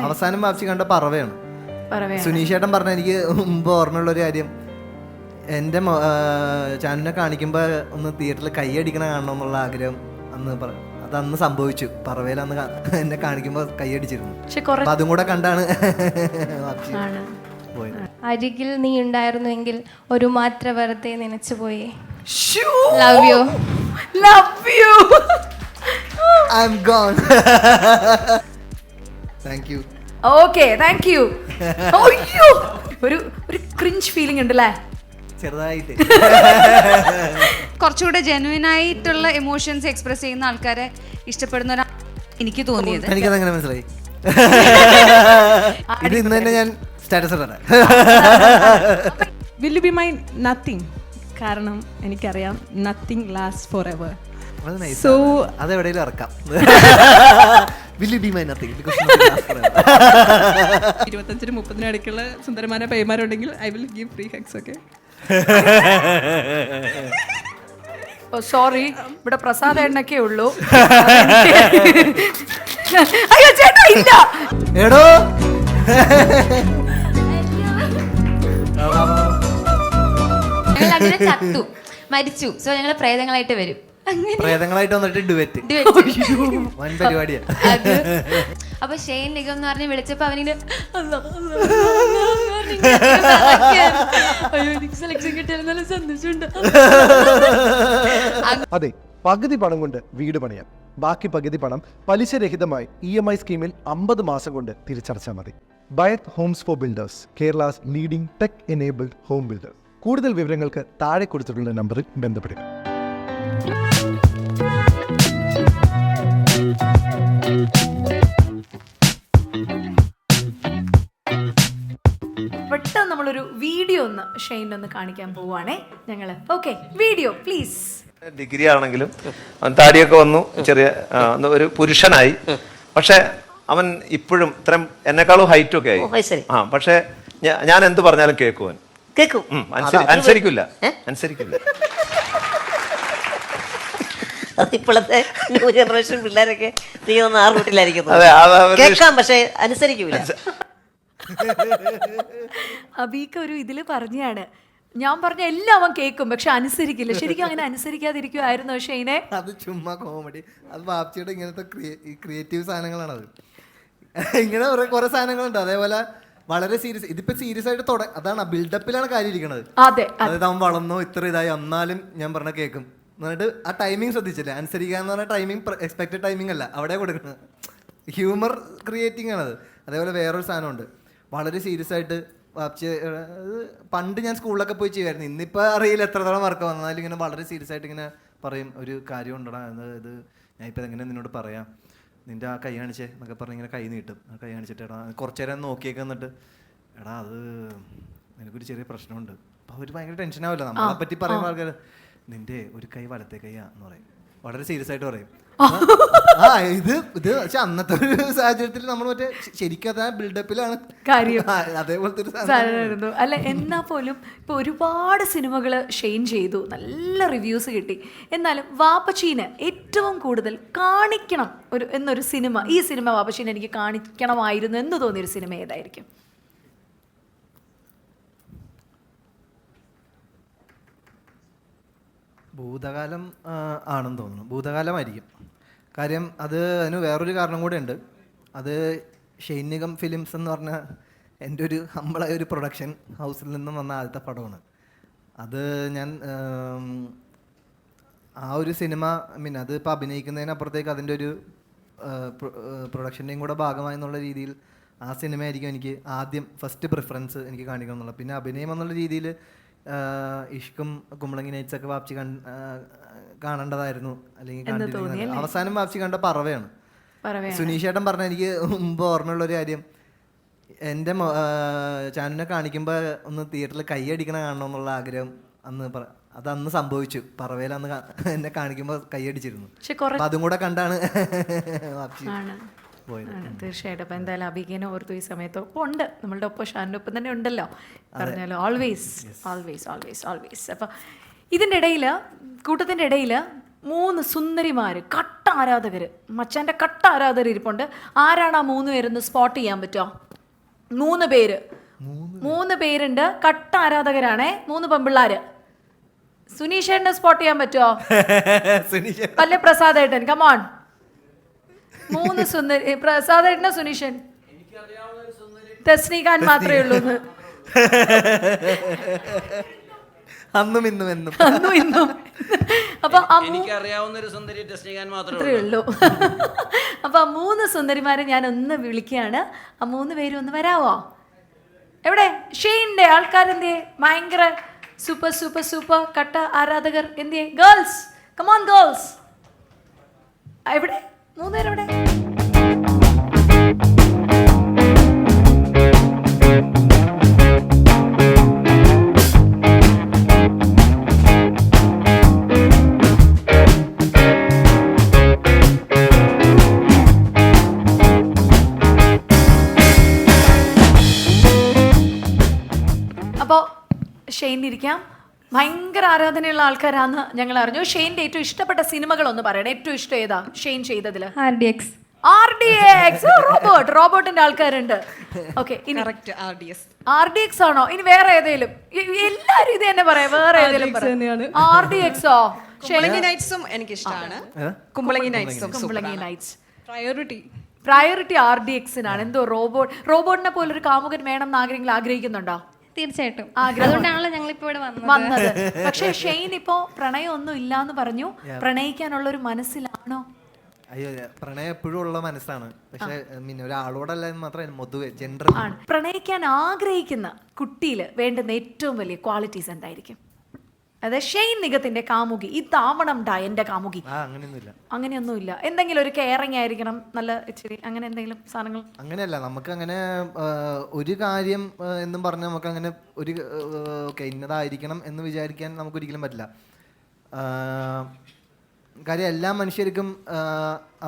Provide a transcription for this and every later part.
അവസാനം വാപ്സി കണ്ട പറവയാണ്. സുനീഷേട്ടൻ പറഞ്ഞ എനിക്ക് മുമ്പ് ഓർമ്മയുള്ളൊരു കാര്യം, എൻ്റെ ചാനലിനെ കാണിക്കുമ്പോൾ ഒന്ന് തിയേറ്ററിൽ കൈയടിക്കണ കാണണമെന്നുള്ള ആഗ്രഹം അതന്ന് സംഭവിച്ചു. പറവയിൽ അന്ന് എന്നെ കാണിക്കുമ്പോൾ കൈയടിച്ചിരുന്നു. അതും കൂടെ കണ്ടാണ് പോയത്. അരികിൽ നീ ഉണ്ടായിരുന്നുവെങ്കിൽ ഒരു മാത്ര വെറുതെ നനച്ചു പോയേ. Love you, love you. I am gone. Thank you. Okay, thank you. അയ്യോ, ഒരു ക്രിഞ്ച് ഫീലിംഗ് ഉണ്ടല്ലേ ചെറുതായിട്ട്. കുറച്ചുകൂടെ ജെന്യുവൻ ആയിട്ടുള്ള എമോഷൻസ് എക്സ്പ്രസ് ചെയ്യുന്ന ആൾക്കാരെ ഇഷ്ടപ്പെടുന്ന എനിക്ക് തോന്നിയത്. എനിക്കതങ്ങനെ മനസ്സിലായി. ഇത് ഇന്ന് തന്നെ ഞാൻ സ്റ്റാറ്റസ് ഇടാം. Will you be my nothing? കാരണം എനിക്കറിയാം nothing last forever. So അതെവിടെയും ഇറക്കാം. 25-30 ഇടയ്ക്കുള്ള സുന്ദരമായ പയ്യന്മാരുണ്ടെങ്കിൽ I will give free hugs. Okay, sorry, ഇവിടെ പ്രസാദേണ്ണൊക്കെ ഉള്ളൂ. അയ്യോ ചേട്ടാ, ഇല്ല. എടോ അങ്ങനെ ചത്തു മരിച്ചു. സോ ഞങ്ങള് പ്രേതങ്ങളായിട്ട് വരും. പ്രേതങ്ങളായിട്ട് വന്നിട്ട് ഡുവറ്റ് വൻ പരിപാടിയാ. അപ്പൊ ഷെയ്ൻ നിഗം എന്ന് പറഞ്ഞ് വിളിച്ചപ്പോ അവനിങ്ങനെ സെലക്ഷൻ കിട്ടിയിരുന്നാലും സന്തോഷമുണ്ട്. അതെ, പകുതി പണം കൊണ്ട് വീട് പണിയാം. ബാക്കി പകുതി പണം പലിശരഹിതമായി EMI സ്കീമിൽ 50 മാസം കൊണ്ട് തിരിച്ചടച്ചാൽ മതി. Bayath homes for builders, Kerala's leading tech enabled home builder. കൂടുതൽ വിവരങ്ങൾക്ക് താഴെ കൊടുത്തിട്ടുള്ള നമ്പറിൽ ബന്ധപ്പെടുക. പെട്ടെന്ന് നമ്മളൊരു വീഡിയോ ഒന്ന് ഷെയ്നൊന്ന് കാണിക്കാൻ പോവാണേ ഞങ്ങള്. Okay, video please. ഡിഗ്രി ആണെങ്കിലും അവൻ താടിയൊക്കെ വന്നു, ചെറിയ ഒരു പുരുഷനായി. പക്ഷെ അവൻ ഇപ്പോഴും ഇത്രയും എന്നെക്കാളും ഹൈറ്റും ഒക്കെ ആയി. പക്ഷെ ഞാൻ എന്ത് പറഞ്ഞാലും കേൾക്കും. അനുസരിക്കില്ല. ഇപ്പോഴത്തെ ന്യൂ ജനറേഷൻ പിള്ളേരൊക്കെ തീർന്ന ആ റൂട്ടിലായിരിക്കും കേൾക്കാം, പക്ഷെ അനുസരിക്കൂല. അബീക്ക ഒരു ഇതില് പറഞ്ഞാണ്, ഞാൻ പറഞ്ഞ എല്ലാം അവൻ കേൾക്കും പക്ഷെ അനുസരിക്കില്ല. ശരിക്കും അങ്ങനെ അനുസരിക്കാതിരിക്കുമായിരുന്നോ ഷെയ്നെ? അത് ചുമ്മാ കോമഡി. അത് വാപ്ചിയുടെ ഇങ്ങനത്തെ ക്രിയേറ്റീവ് സാധനങ്ങളാണത്. ഇങ്ങനെ കുറെ സാധനങ്ങളുണ്ട്. അതേപോലെ വളരെ സീരിയസ്, ഇതിപ്പോ സീരിയസ് ആയിട്ട് അതാണ് ബിൽഡപ്പിലാണ് കാര്യം ഇരിക്കണത്. അതായത് അവൻ വളർന്നോ ഇത്ര ഇതായി, എന്നാലും ഞാൻ പറഞ്ഞ കേൾക്കും. എന്നിട്ട് ആ ടൈമിങ് ശ്രദ്ധിച്ചില്ല. അനുസരിക്കാന്ന് പറഞ്ഞ ടൈമിങ് എക്സ്പെക്റ്റഡ് ടൈമിംഗ് അല്ല അവിടെ കൊടുക്കുന്നത്. ഹ്യൂമർ ക്രിയേറ്റിംഗ് ആണത്. അതേപോലെ വേറൊരു സാധനമുണ്ട്, വളരെ സീരിയസ് ആയിട്ട് വാപ്ചി. പണ്ട് ഞാൻ സ്കൂളിലൊക്കെ പോയി ചെയ്യുമായിരുന്നു. ഇന്നിപ്പോൾ അറിയില്ല എത്രത്തോളം വർക്ക് വന്നാലും ഇങ്ങനെ വളരെ സീരിയസ് ആയിട്ട് ഇങ്ങനെ പറയും, ഒരു കാര്യം ഉണ്ടടാ, ഇത് ഞാനിപ്പോൾ എങ്ങനെ നിന്നോട് പറയാം, നിൻ്റെ ആ കൈ കാണിച്ചേ എന്നൊക്കെ പറഞ്ഞ് ഇങ്ങനെ കൈ നീട്ടും. ആ കൈ കാണിച്ചിട്ട് എടാ കുറച്ച് നേരം നോക്കിയേക്ക്, എന്നിട്ട് എടാ അത് നിനക്കൊരു ചെറിയ പ്രശ്നമുണ്ട്. അപ്പോൾ അവർ ഭയങ്കര ടെൻഷനാവില്ല. നമ്മളെ പറ്റി പറയുമ്പോൾ ആൾക്കാർ നിൻ്റെ ഒരു കൈ വലത്തെ കൈയാ എന്ന് പറയും, വളരെ സീരിയസ് ആയിട്ട് പറയും. ഇത് പക്ഷെ അന്നത്തെ ഒരു സാഹചര്യത്തിൽ നമ്മൾ മറ്റേ ശരിക്കും ബിൽഡപ്പിലാണ് കാര്യം. അതേപോലത്തെ അല്ല, എന്നാ പോലും ഇപ്പൊ ഒരുപാട് സിനിമകൾ ഷെയ്ൻ ചെയ്തു, നല്ല റിവ്യൂസ് കിട്ടി. എന്നാലും വാപ്പച്ചീന് ഏറ്റവും കൂടുതൽ കാണിക്കണം എന്നൊരു സിനിമ, ഈ സിനിമ വാപ്പച്ചീന് എനിക്ക് കാണിക്കണമായിരുന്നു എന്ന് തോന്നിയൊരു സിനിമ ഏതായിരിക്കും? ഭൂതകാലം ആണെന്ന് തോന്നുന്നു. ഭൂതകാലമായിരിക്കും. കാര്യം അതിന് വേറൊരു കാരണം കൂടെ ഉണ്ട്. അത് ഷെയ്ൻ നിഗം ഫിലിംസ് എന്ന് പറഞ്ഞ എൻ്റെ ഒരു ഹമ്പിളായ ഒരു പ്രൊഡക്ഷൻ ഹൗസിൽ നിന്നും വന്ന ആദ്യത്തെ പടമാണ് അത്. ഞാൻ ആ ഒരു സിനിമ അത് ഇപ്പോൾ അഭിനയിക്കുന്നതിനപ്പുറത്തേക്ക് അതിൻ്റെ ഒരു പ്രൊഡക്ഷൻ്റെയും കൂടെ ഭാഗമായി എന്നുള്ള രീതിയിൽ ആ സിനിമയായിരിക്കും എനിക്ക് ആദ്യം ഫസ്റ്റ് പ്രിഫറൻസ് എനിക്ക് കാണിക്കണം എന്നുള്ളത്. പിന്നെ അഭിനയം എന്നുള്ള രീതിയിൽ ഇഷ്കും കുമ്പളങ്ങി നൈറ്റ്സ് ഒക്കെ വാപ്ചി കാണേണ്ടതായിരുന്നു, അല്ലെങ്കിൽ കണ്ടിരുന്നു. അവസാനം വാപ്ചി കണ്ട പറവയാണ്. സുനീഷേട്ടൻ പറഞ്ഞ എനിക്ക് മുമ്പ് ഓർമ്മയുള്ളൊരു കാര്യം, എൻ്റെ ചാനലിനെ കാണിക്കുമ്പോൾ ഒന്ന് തിയേറ്ററിൽ കൈയടിക്കണ കാണണമെന്നുള്ള ആഗ്രഹം അതന്ന് സംഭവിച്ചു. പറവയിൽ അന്ന് എന്നെ കാണിക്കുമ്പോൾ കൈയടിച്ചിരുന്നു. അതും കൂടെ കണ്ടാണ് വാപ്ചി പോയത്. തീർച്ചയായിട്ടും. അപ്പം എന്തായാലും അബീകേനെ ഓർത്തു ഈ സമയത്ത് ഒപ്പം ഉണ്ട്, നമ്മളുടെ ഒപ്പം ഷാനിൻ്റെ ഒപ്പം തന്നെ ഉണ്ടല്ലോ പറഞ്ഞാലോ. Always always always always. അപ്പം ഇതിൻ്റെ ഇടയിൽ, കൂട്ടത്തിൻ്റെ ഇടയിൽ 3 സുന്ദരിമാര്, കട്ട ആരാധകര്, മച്ചാന്റെ കട്ട ആരാധകർ ഇരിപ്പുണ്ട്. ആരാണ് ആ 3 പേരെന്ന് സ്പോട്ട് ചെയ്യാൻ പറ്റുമോ? 3 പേര്, 3 പേരുണ്ട്, കട്ട ആരാധകരാണേ, 3 പെമ്പിള്ളാര്. സുനീഷേട്ടനെ സ്പോട്ട് ചെയ്യാൻ പറ്റുമോ? പല്ലേ പ്രസാദേട്ടൻ, കമോൺ. 3 സുന്ദരി, പ്രസാദേട്ടനോ സുനീഷൻ? തസ്നീഖാൻ മാത്രമേ ഉള്ളൂ. അന്നും ഇന്നും എന്നും അന്നും ഇന്നും. അപ്പൊ എനിക്കറിയാവുന്നൊരു സുന്ദരി ടെസ്നിക്കാൻ മാത്രമേ അത്രേ ഉള്ളൂ. അപ്പൊ ആ 3 സുന്ദരിമാരെ ഞാൻ ഒന്ന് വിളിക്കുകയാണ്. ആ 3 പേരും ഒന്ന് വരാവോ? എവിടെ ഷെയ്ൻ്റെ ആൾക്കാരെന്തേ? ഭയങ്കര സൂപ്പർ സൂപ്പർ സൂപ്പർ കട്ട ആരാധകർ എന്തേ? Girls, come on girls. എവിടെ 3 പേരെവിടെ? അപ്പോൾ ഷെയ്ൻ ഇരിക്കാം. ഭയങ്കര ആരാധനയുള്ള ആൾക്കാരാന്ന് ഞങ്ങൾ അറിഞ്ഞു. ഷെയ്ൻ്റെ ഏറ്റവും ഇഷ്ടപ്പെട്ട സിനിമകളൊന്ന് പറയണം. ഏറ്റവും ഇഷ്ടം ഏതാ ഷെയ്ൻ ചെയ്തതിൽ? RDX. റോബോട്ടിന്റെ ആൾക്കാരുണ്ട്. ഓക്കെ, RDX ആണോ? ഇനി വേറെ ഏതേലും? എല്ലാരും ഇത് തന്നെ പറയാം. വേറെ ഏതേലും RDXോ? എനിക്ക് ഇഷ്ടമാണ്. കുമ്പളങ്ങി നൈറ്റ്സ് പ്രയോറിറ്റി RDXനാണ്. എന്തോ റോബോട്ടിനെ പോലെ ഒരു കാമുകൻ വേണം എന്ന് ആഗ്രഹിക്കുന്നുണ്ടോ? തീർച്ചയായിട്ടും. അതുകൊണ്ടാണല്ലോ ഞങ്ങൾ ഇപ്പോൾ ഇവിടെ വന്നത്. പക്ഷെ ഷെയ്ൻ ഇപ്പോ പ്രണയം ഒന്നും ഇല്ലാന്ന് പറഞ്ഞു. പ്രണയിക്കാനുള്ള ഒരു മനസ്സിലാണോ? അയ്യോ, പ്രണയം എപ്പോഴും ഉള്ള മനസ്സാണ്. പക്ഷെ ഒരാളോടല്ല എന്ന് മാത്രമേ പൊതുവെ ജെൻഡർ ആണ്. പ്രണയിക്കാൻ ആഗ്രഹിക്കുന്ന കുട്ടിയിൽ വേണ്ടുന്ന ഏറ്റവും വലിയ ക്വാളിറ്റീസ് എന്തായിരിക്കും? അതായത് ഷെയ്ൻ നിഗത്തിന്റെ കാമുകി ഇതാവണം എന്റെ കാമുകി, അങ്ങനെയൊന്നുമില്ല. എന്തെങ്കിലും ഒരു കെയറിങ് ആയിരിക്കണം, നല്ല ഇച്ചിരി അങ്ങനെ എന്തെങ്കിലും സാധനങ്ങൾ? അങ്ങനെയല്ല, നമുക്ക് അങ്ങനെ ഒരു കാര്യം എന്നും പറഞ്ഞാൽ നമുക്ക് അങ്ങനെ ഒരു ഇന്നതായിരിക്കണം എന്ന് വിചാരിക്കാൻ നമുക്ക് ഒരിക്കലും പറ്റില്ല. കാര്യം എല്ലാ മനുഷ്യർക്കും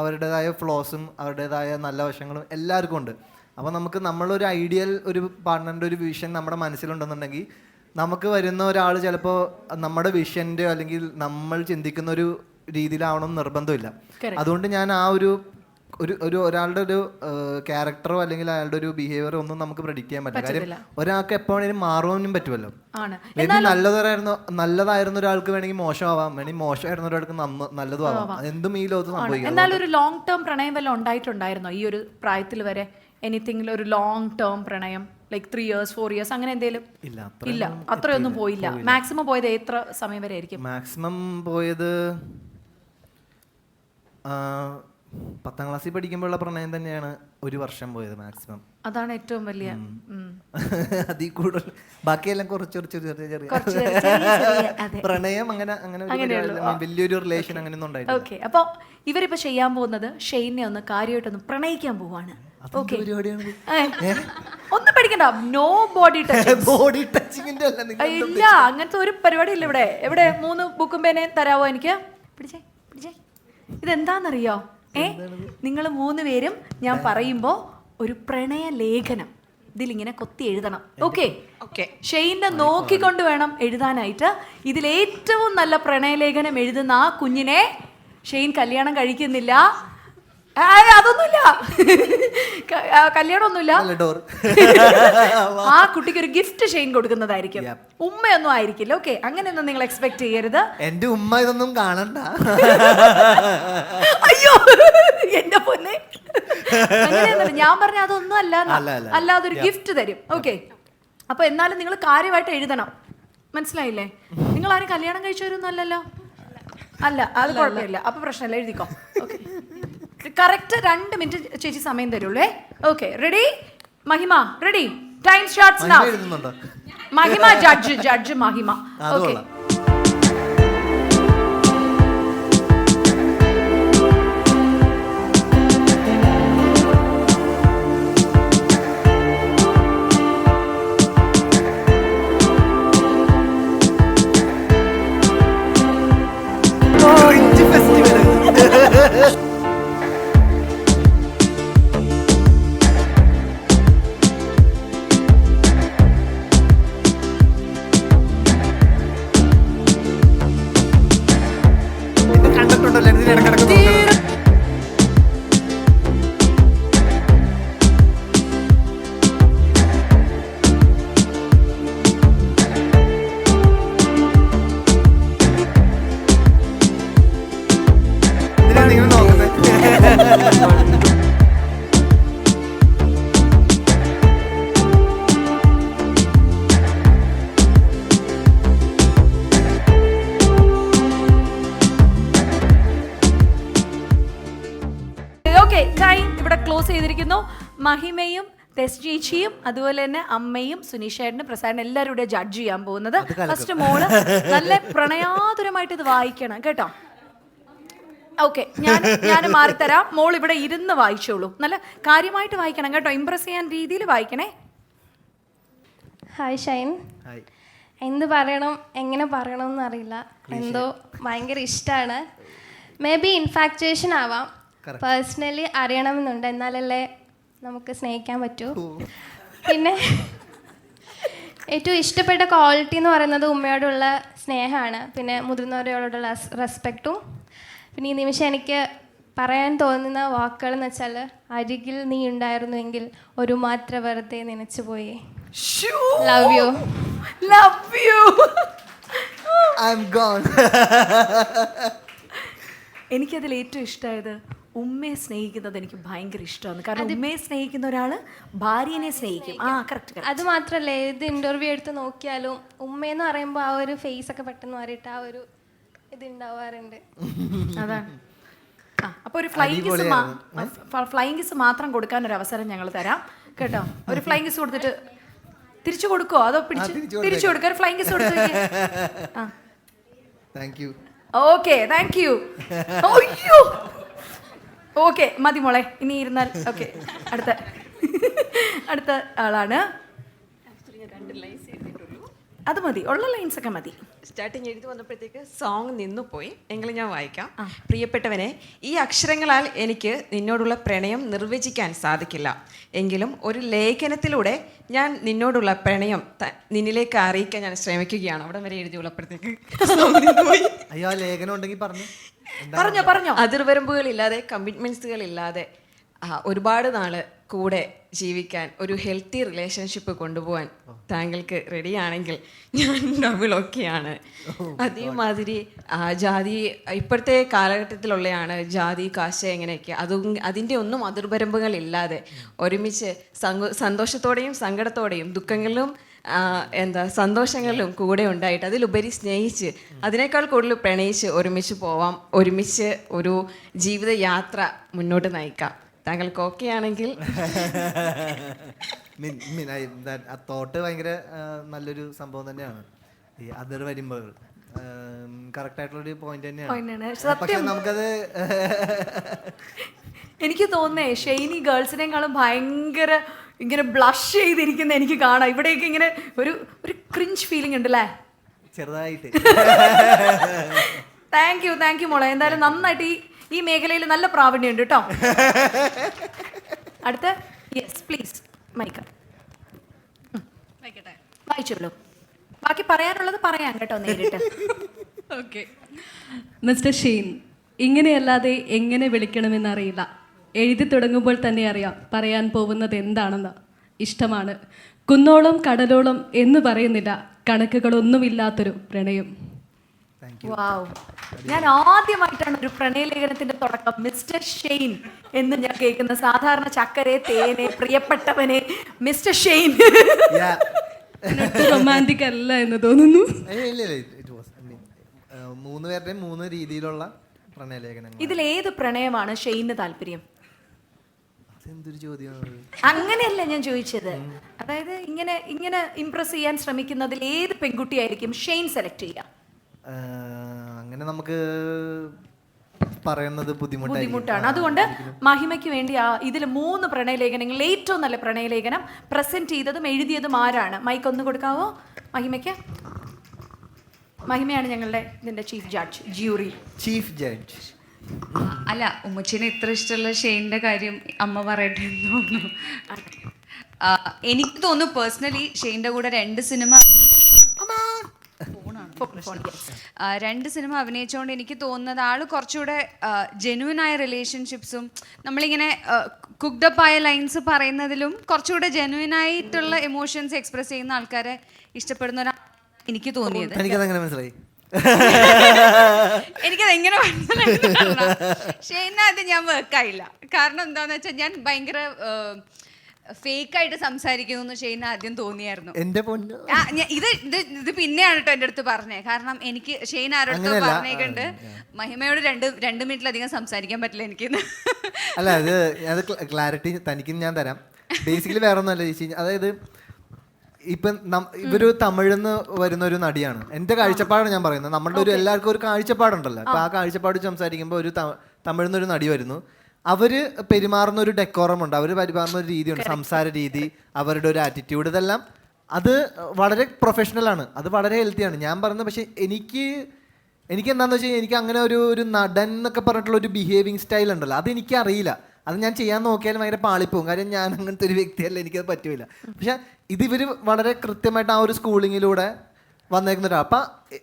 അവരുടേതായ ഫ്ലോസും അവരുടേതായ നല്ല വശങ്ങളും എല്ലാവർക്കും ഉണ്ട്. അപ്പോൾ നമുക്ക് നമ്മളൊരു ഐഡിയൽ ഒരു പാർട്ട്ണറിൻ്റെ ഒരു വിഷൻ നമ്മുടെ മനസ്സിലുണ്ടെന്നുണ്ടെങ്കിൽ നമുക്ക് വരുന്ന ഒരാൾ ചിലപ്പോൾ നമ്മുടെ വിഷൻ്റെ അല്ലെങ്കിൽ നമ്മൾ ചിന്തിക്കുന്ന ഒരു രീതിയിലാവണം നിർബന്ധമില്ല. അതുകൊണ്ട് ഞാൻ ആ ഒരാളുടെ ഒരു ക്യാരക്ടറോ അല്ലെങ്കിൽ അയാളുടെ ഒരു ബിഹേവിയറോ ഒന്നും നമുക്ക് പ്രെഡിക്റ്റ് ചെയ്യാൻ പറ്റില്ല. കാര്യം ഒരാൾക്ക് എപ്പോഴും മാറുവാനും പറ്റുമല്ലോ. നല്ലതായിരുന്ന ഒരാൾക്ക് വേണമെങ്കിൽ മോശമാവാം, വേണമെങ്കിൽ മോശമായിരുന്ന ഒരാൾക്ക് നല്ലതും ആവാം. എന്തും ഈ ലോകത്ത് സംഭവിക്കാം. എന്നാൽ ഒരു ലോങ് ടേം പ്രണയം വല്ലതും ഉണ്ടായിട്ടുണ്ടായിരുന്നോ ഈ ഒരു പ്രായത്തിൽ വരെ? എനിത്തിങ് ഒരു ലോങ് ടേം പ്രണയം, ലൈക്ക് 3 years 4 years അങ്ങനെ എന്തെങ്കിലും? ഇല്ല, അത്രയൊന്നും പോയില്ല. മാക്സിമം പോയത് എത്ര സമയം വരെ ആയിരിക്കും? മാക്സിമം പോയത് 10ാം ക്ലാസ്സിൽ പഠിക്കുമ്പോഴുള്ള പ്രണയം തന്നെയാണ് 1 വർഷം പോയത് മാക്സിമം. അതാണ് ഏറ്റവും വലിയ. അതിൽ കൂടുതൽ ബാക്കിയെല്ലാം കുറച്ച് പ്രണയം അങ്ങനെ വലിയൊരു റിലേഷൻ അങ്ങനെയൊന്നും ഉണ്ടായിട്ടില്ല. ഓക്കെ, അപ്പൊ ഇവരിപ്പോ ചെയ്യാൻ പോകുന്നത് ഷെയ്നെ ഒന്ന് കാര്യമായിട്ടൊന്ന് പ്രണയിക്കാൻ പോവാണ്. ഒന്നും പഠിക്കണ്ട, നോ ബോഡി ടച്ചിങ്ങിന്റെ ഇല്ല, അങ്ങനത്തെ ഒരു പരിപാടി ഇല്ല ഇവിടെ. എവിടെ 3 ബുക്കും പേനയും തരാവോ എനിക്ക്? പിടിച്ചേ. ഇതെന്താന്നറിയോ? നിങ്ങൾ 3 പേരും ഞാൻ പറയുമ്പോ ഒരു പ്രണയ ലേഖനം ഇതിലിങ്ങനെ കൊത്തി എഴുതണം. ഓക്കെ, ഷെയ്നെ നോക്കിക്കൊണ്ട് വേണം എഴുതാനായിട്ട്. ഇതിലേറ്റവും നല്ല പ്രണയലേഖനം എഴുതുന്ന ആ കുഞ്ഞിനെ ഷെയ്ൻ കല്യാണം കഴിക്കുന്നില്ല. അതൊന്നുമില്ല, കല്യാണമൊന്നുമില്ല. ആ കുട്ടിക്ക് ഒരു ഗിഫ്റ്റ് ഷെയ്ൻ കൊടുക്കുന്നതായിരിക്കും. ഉമ്മയൊന്നും ആയിരിക്കില്ല. ഓക്കെ, അങ്ങനെയൊന്നും നിങ്ങൾ എക്സ്പെക്ട് ചെയ്യരുത്. എന്റെ ഉമ്മ ഇതൊന്നും കാണണ്ട. അയ്യോ എന്റെ പൊന്നെ, അങ്ങനെയൊന്നും ഞാൻ പറഞ്ഞ അതൊന്നും അല്ലാതെ ഒരു ഗിഫ്റ്റ് തരും. ഓക്കെ, അപ്പൊ എന്നാലും നിങ്ങൾ കാര്യമായിട്ട് എഴുതണം. മനസ്സിലായില്ലേ? നിങ്ങൾ ആരും കല്യാണം കഴിച്ചവരൊന്നും അല്ലല്ലോ? അല്ല, അത് കുഴപ്പമില്ല. അപ്പൊ പ്രശ്നമില്ല, എഴുതിക്കോ. ഓക്കെ, കറക്റ്റ് 2 മിനിറ്റ് ചേച്ചി സമയം തരുള്ളേ. Okay, ready? Mahima ready? Time starts now. Mahima judge Mahima. Okay, close ചെയ്തിരിക്കുന്നു. മഹിമയും തെസ്ചേച്ചിയും അതുപോലെ തന്നെ അമ്മയും സുനീഷേട്ടനും പ്രസാദനും എല്ലാവരും കൂടെ ജഡ്ജ് ചെയ്യാൻ പോകുന്നത്. ഫസ്റ്റ് മോള് നല്ല പ്രണയാതുരമായിട്ട് ഇത് വായിക്കണം കേട്ടോ. ഓക്കെ, ഞാൻ മാറിത്തരാം. മോൾ ഇവിടെ ഇരുന്ന് വായിച്ചോളൂ. നല്ല കാര്യമായിട്ട് വായിക്കണം കേട്ടോ. ഇംപ്രസ് ചെയ്യാൻ രീതിയിൽ വായിക്കണേ. ഹായ് ഷൈൻ. എന്ത് പറയണം എങ്ങനെ പറയണം എന്നറിയില്ല. എന്തോ ഭയങ്കര ഇഷ്ടമാണ്. മേ ബി ഇൻഫാക്ച്വേഷൻ ആവാം. പേഴ്സണലി അറിയണമെന്നുണ്ട്, എന്നാലല്ലേ നമുക്ക് സ്നേഹിക്കാൻ പറ്റൂ. പിന്നെ ഏറ്റവും ഇഷ്ടപ്പെട്ട ക്വാളിറ്റി എന്ന് പറയുന്നത് ഉമ്മയോടുള്ള സ്നേഹമാണ്. പിന്നെ മുതിർന്നവരോടുള്ള റെസ്പെക്റ്റും. പിന്നെ ഈ നിമിഷം എനിക്ക് പറയാൻ തോന്നുന്ന വാക്കുകൾ എന്ന് വെച്ചാൽ, അരികിൽ നീ ഉണ്ടായിരുന്നുവെങ്കിൽ ഒരു മാത്ര വെറുതെ നനച്ചു പോയി. Love you. Love U. എനിക്കതിൽ ഏറ്റവും ഇഷ്ടമായത് ഉമ്മയെ സ്നേഹിക്കുന്നത് എനിക്ക് ഭയങ്കര ഇഷ്ടമാണ്. കാരണം ഉമ്മയെ സ്നേഹിക്കുന്ന ഒരാള് ഭാര്യനെ സ്നേഹിക്കും. ആ കറക്റ്റ്. അത് മാത്രമല്ല, ഏത് ഇന്റർവ്യൂ എടുത്ത് നോക്കിയാലും ഉമ്മയെന്ന് പറയുമ്പോൾ ആ ഒരു ഫേസ് ഒക്കെ പെട്ടെന്ന് മാറിയിട്ട് ആ ഒരു ഇത് ഉണ്ടാവാറുണ്ട്. അതാണ്. അപ്പൊ ഒരു ഫ്ലൈങ് കിസ് മാത്രം കൊടുക്കാൻ ഒരു അവസരം ഞങ്ങൾ തരാം കേട്ടോ. ഒരു ഫ്ലൈങ് കിസ് കൊടുത്തിട്ട് തിരിച്ചു കൊടുക്കോ അതോ തിരിച്ചു കൊടുക്കുക? ഒരു ഫ്ലൈങ് കിസ് കൊടുത്തു. Okay, thank you. അയ്യോ, ഓക്കെ മതി മോളെ, ഇനി ഇരുന്നാൽ. ഓക്കെ, അടുത്ത ആളാണ്. അത് മതി, ഉള്ള ലൈൻസ് ഒക്കെ മതി. സ്റ്റാർട്ടിങ് എഴുതി വന്നപ്പോഴത്തേക്ക് സോങ് നിന്നുപോയി. എങ്കിലും ഞാൻ വായിക്കാം. പ്രിയപ്പെട്ടവനെ, ഈ അക്ഷരങ്ങളാൽ എനിക്ക് നിന്നോടുള്ള പ്രണയം നിർവചിക്കാൻ സാധിക്കില്ല. എങ്കിലും ഒരു ലേഖനത്തിലൂടെ ഞാൻ നിന്നോടുള്ള പ്രണയം നിന്നിലേക്ക് അറിയിക്കാൻ ഞാൻ ശ്രമിക്കുകയാണ്. അവിടെ വരെ എഴുതി ഉള്ളപ്പോഴത്തേക്ക് പറഞ്ഞോ. അതിർവരമ്പുകളില്ലാതെ, കമ്മിറ്റ്മെന്റ്സുകളില്ലാതെ ഒരുപാട് നാള് കൂടെ ജീവിക്കാൻ, ഒരു ഹെൽത്തി റിലേഷൻഷിപ്പ് കൊണ്ടുപോകാൻ താങ്കൾക്ക് റെഡിയാണെങ്കിൽ ഞാൻ ഡബിൾ ഓക്കെയാണ്. അതേമാതിരി ജാതി ഇപ്പോഴത്തെ കാലഘട്ടത്തിലുള്ളതാണ് ജാതി, കാശ് എങ്ങനെയൊക്കെ, അതിൻ്റെ ഒന്നും അതിർവരമ്പുകളില്ലാതെ ഒരുമിച്ച് സന്തോഷത്തോടെയും സങ്കടത്തോടെയും ദുഃഖങ്ങളിലും സന്തോഷങ്ങളിലും കൂടെ ഉണ്ടായിട്ട് അതിലുപരി സ്നേഹിച്ച് അതിനേക്കാൾ കൂടുതൽ പ്രണയിച്ച് ഒരുമിച്ച് പോവാം. ഒരുമിച്ച് ഒരു ജീവിതയാത്ര മുന്നോട്ട് നയിക്കാം. താങ്കൾക്ക് ഓക്കെ ആണെങ്കിൽ. ആ തോട്ട് ഭയങ്കര നല്ലൊരു സംഭവം തന്നെയാണ്. ഈ അതിർ വരുമ്പോൾ കറക്റ്റ് ആയിട്ടുള്ളൊരു പോയിന്റ് തന്നെയാണ്. പക്ഷെ നമുക്കത് എനിക്ക് തോന്നുന്നേ ഷെയ്നി ഗേൾസിനേക്കാളും ഭയങ്കര ഇങ്ങനെ ബ്ലഷ് ചെയ്തിരിക്കുന്ന എനിക്ക് കാണാം. ഇവിടെയൊക്കെ ഇങ്ങനെ ഒരു ക്രിഞ്ച് ഫീലിംഗ് ഉണ്ട് അല്ലേ? ചെറുതായിട്ട്. താങ്ക് യു മോളെ. എന്തായാലും നന്നായിട്ട് ഈ മേഖലയിൽ നല്ല പ്രാവീണ്യം ഉണ്ട് കേട്ടോ. അടുത്ത യെസ് പ്ലീസ് മൈക്ക വായിച്ചോളൂ. ബാക്കി പറയാനുള്ളത് പറയാം കേട്ടോ നേരിട്ട്. ഓക്കെ. മിസ്റ്റർ ഷെയ്ൻ, ഇങ്ങനെയല്ലാതെ എങ്ങനെ വിളിക്കണമെന്നറിയില്ല. എഴുതി തുടങ്ങുമ്പോൾ തന്നെ അറിയാം പറയാൻ പോകുന്നത് എന്താണെന്ന്. ഇഷ്ടമാണ്. കുന്നോളം കടലോളം എന്ന് പറയുന്നില്ല, കണക്കുകളൊന്നുമില്ലാത്തൊരു പ്രണയം. വാവ്, ഞാൻ ആദ്യമായിട്ടാണ് ഒരു പ്രണയലേഖനത്തിന്റെ തുടക്കം മിസ്റ്റർ ഷെയ്ൻ എന്ന് ഞാൻ കേൾക്കുന്നത്. സാധാരണ ചക്കരെ, തേനെ, പ്രിയപ്പെട്ടവനെ, മിസ്റ്റർ ഷെയ്ൻ. റൊമാൻറ്റിക് അല്ല എന്ന് തോന്നുന്നു. മൂന്ന് പേരുടെയും മൂന്ന് രീതിയിലുള്ള പ്രണയലേഖനങ്ങൾ. ഇതിലേത് പ്രണയമാണ് ഷെയ്ന് താല്പര്യം? എന്തൊരു ചോദ്യമാണ്. അങ്ങനെയല്ല ഞാൻ ചോദിച്ചത്. അതായത് ഇങ്ങനെ ഇംപ്രസ് ചെയ്യാൻ ശ്രമിക്കുന്നതിൽ ഏത് പെൺകുട്ടിയായിരിക്കും ഷെയ്ൻ സെലക്ട് ചെയ്യുക? അങ്ങനെ നമുക്ക് പറയുന്നത് ബുദ്ധിമുട്ടാണ്. അതുകൊണ്ട് മഹിമയ്ക്ക് വേണ്ടി ഇതിൽ 3 പ്രണയലേഖനങ്ങളിൽ ഏറ്റവും നല്ല പ്രണയലേഖനം പ്രസന്റ് ചെയ്തതും എഴുതിയതും ആരാണ്? മൈക്ക് ഒന്ന് കൊടുക്കാവോ മഹിമയ്ക്ക്? മഹിമയാണ് ഞങ്ങളുടെ ഇതിന്റെ ചീഫ് ജഡ്ജ്. അല്ല, ഉമ്മച്ചിനെ ഇത്ര ഇഷ്ടമുള്ള ഷെയ്നിന്റെ കാര്യം അമ്മ പറയട്ടെ എന്ന് തോന്നുന്നു. എനിക്ക് തോന്നുന്നു പേഴ്സണലി ഷെയ്നിന്റെ കൂടെ 2 സിനിമ അഭിനയിച്ചുകൊണ്ട് എനിക്ക് തോന്നുന്നത് ആള് കുറച്ചുകൂടെ ജെന്യുവനായ റിലേഷൻഷിപ്സും നമ്മളിങ്ങനെ കുക്ഡപ്പായ ലൈൻസ് പറയുന്നതിലും കുറച്ചുകൂടെ ജെന്യുവനായിട്ടുള്ള എമോഷൻസ് എക്സ്പ്രസ് ചെയ്യുന്ന ആൾക്കാരെ ഇഷ്ടപ്പെടുന്ന എനിക്ക് തോന്നിയത്. എനിക്കത് എങ്ങനെ മനസ്സിലായി? ഷെയ്നത് ഞാൻ വർക്കായില്ല. കാരണം എന്താന്ന് വെച്ചാൽ ഞാൻ ഭയങ്കര ഫേക്കായിട്ട് സംസാരിക്കുന്നു ഷെയ്ൻ ആദ്യം തോന്നിയായിരുന്നു. എന്റെ പൊന്നു ഇത് പിന്നെയാണ് കേട്ടോ എൻ്റെ അടുത്ത് പറഞ്ഞത്. കാരണം എനിക്ക് ഷെയ്ൻ ആരോടുത്തോ പറഞ്ഞേക്കുണ്ട് മഹിമയോട് രണ്ട് മിനിറ്റിലധികം സംസാരിക്കാൻ പറ്റില്ല എനിക്ക്. അല്ല അത് ക്ലാരിറ്റി തനിക്കും ഞാൻ തരാം. ബേസിക്കലി വേറെ ഒന്നുമല്ല ചേച്ചി. അതായത് ഇപ്പം ഇവര് തമിഴിന്ന് വരുന്ന ഒരു നടിയാണ്. എൻ്റെ കാഴ്ചപ്പാടാണ് ഞാൻ പറയുന്നത്. നമ്മളുടെ ഒരു എല്ലാവർക്കും ഒരു കാഴ്ചപ്പാടുണ്ടല്ലോ. അപ്പൊ ആ കാഴ്ചപ്പാട് സംസാരിക്കുമ്പോൾ ഒരു തമിഴിന്ന് ഒരു നടി വരുന്നു. അവര് പെരുമാറുന്ന ഒരു ഡെക്കോറം ഉണ്ട്, അവർ പെരുമാറുന്ന ഒരു രീതിയുണ്ട്, സംസാര രീതി, അവരുടെ ഒരു ആറ്റിറ്റ്യൂഡ്, ഇതെല്ലാം അത് വളരെ പ്രൊഫഷണലാണ്, അത് വളരെ ഹെൽത്തിയാണ്. ഞാൻ പറയുന്നത് പക്ഷെ എനിക്ക് എന്താണെന്ന് വെച്ച് കഴിഞ്ഞാൽ എനിക്ക് അങ്ങനെ ഒരു നടൻ എന്നൊക്കെ പറഞ്ഞിട്ടുള്ള ഒരു ബിഹേവിങ് സ്റ്റൈൽ ഉണ്ടല്ലോ, അത് എനിക്ക് അറിയില്ല. അത് ഞാൻ ചെയ്യാൻ നോക്കിയാലും ഭയങ്കര പാളിപ്പോവും. കാര്യം ഞാൻ അങ്ങനത്തെ ഒരു വ്യക്തിയല്ല, എനിക്കത് പറ്റില്ല. പക്ഷെ ഇവർ വളരെ കൃത്യമായിട്ട് ആ ഒരു സ്കൂളിങ്ങിലൂടെ വന്നേക്കുന്നൊരു. അപ്പം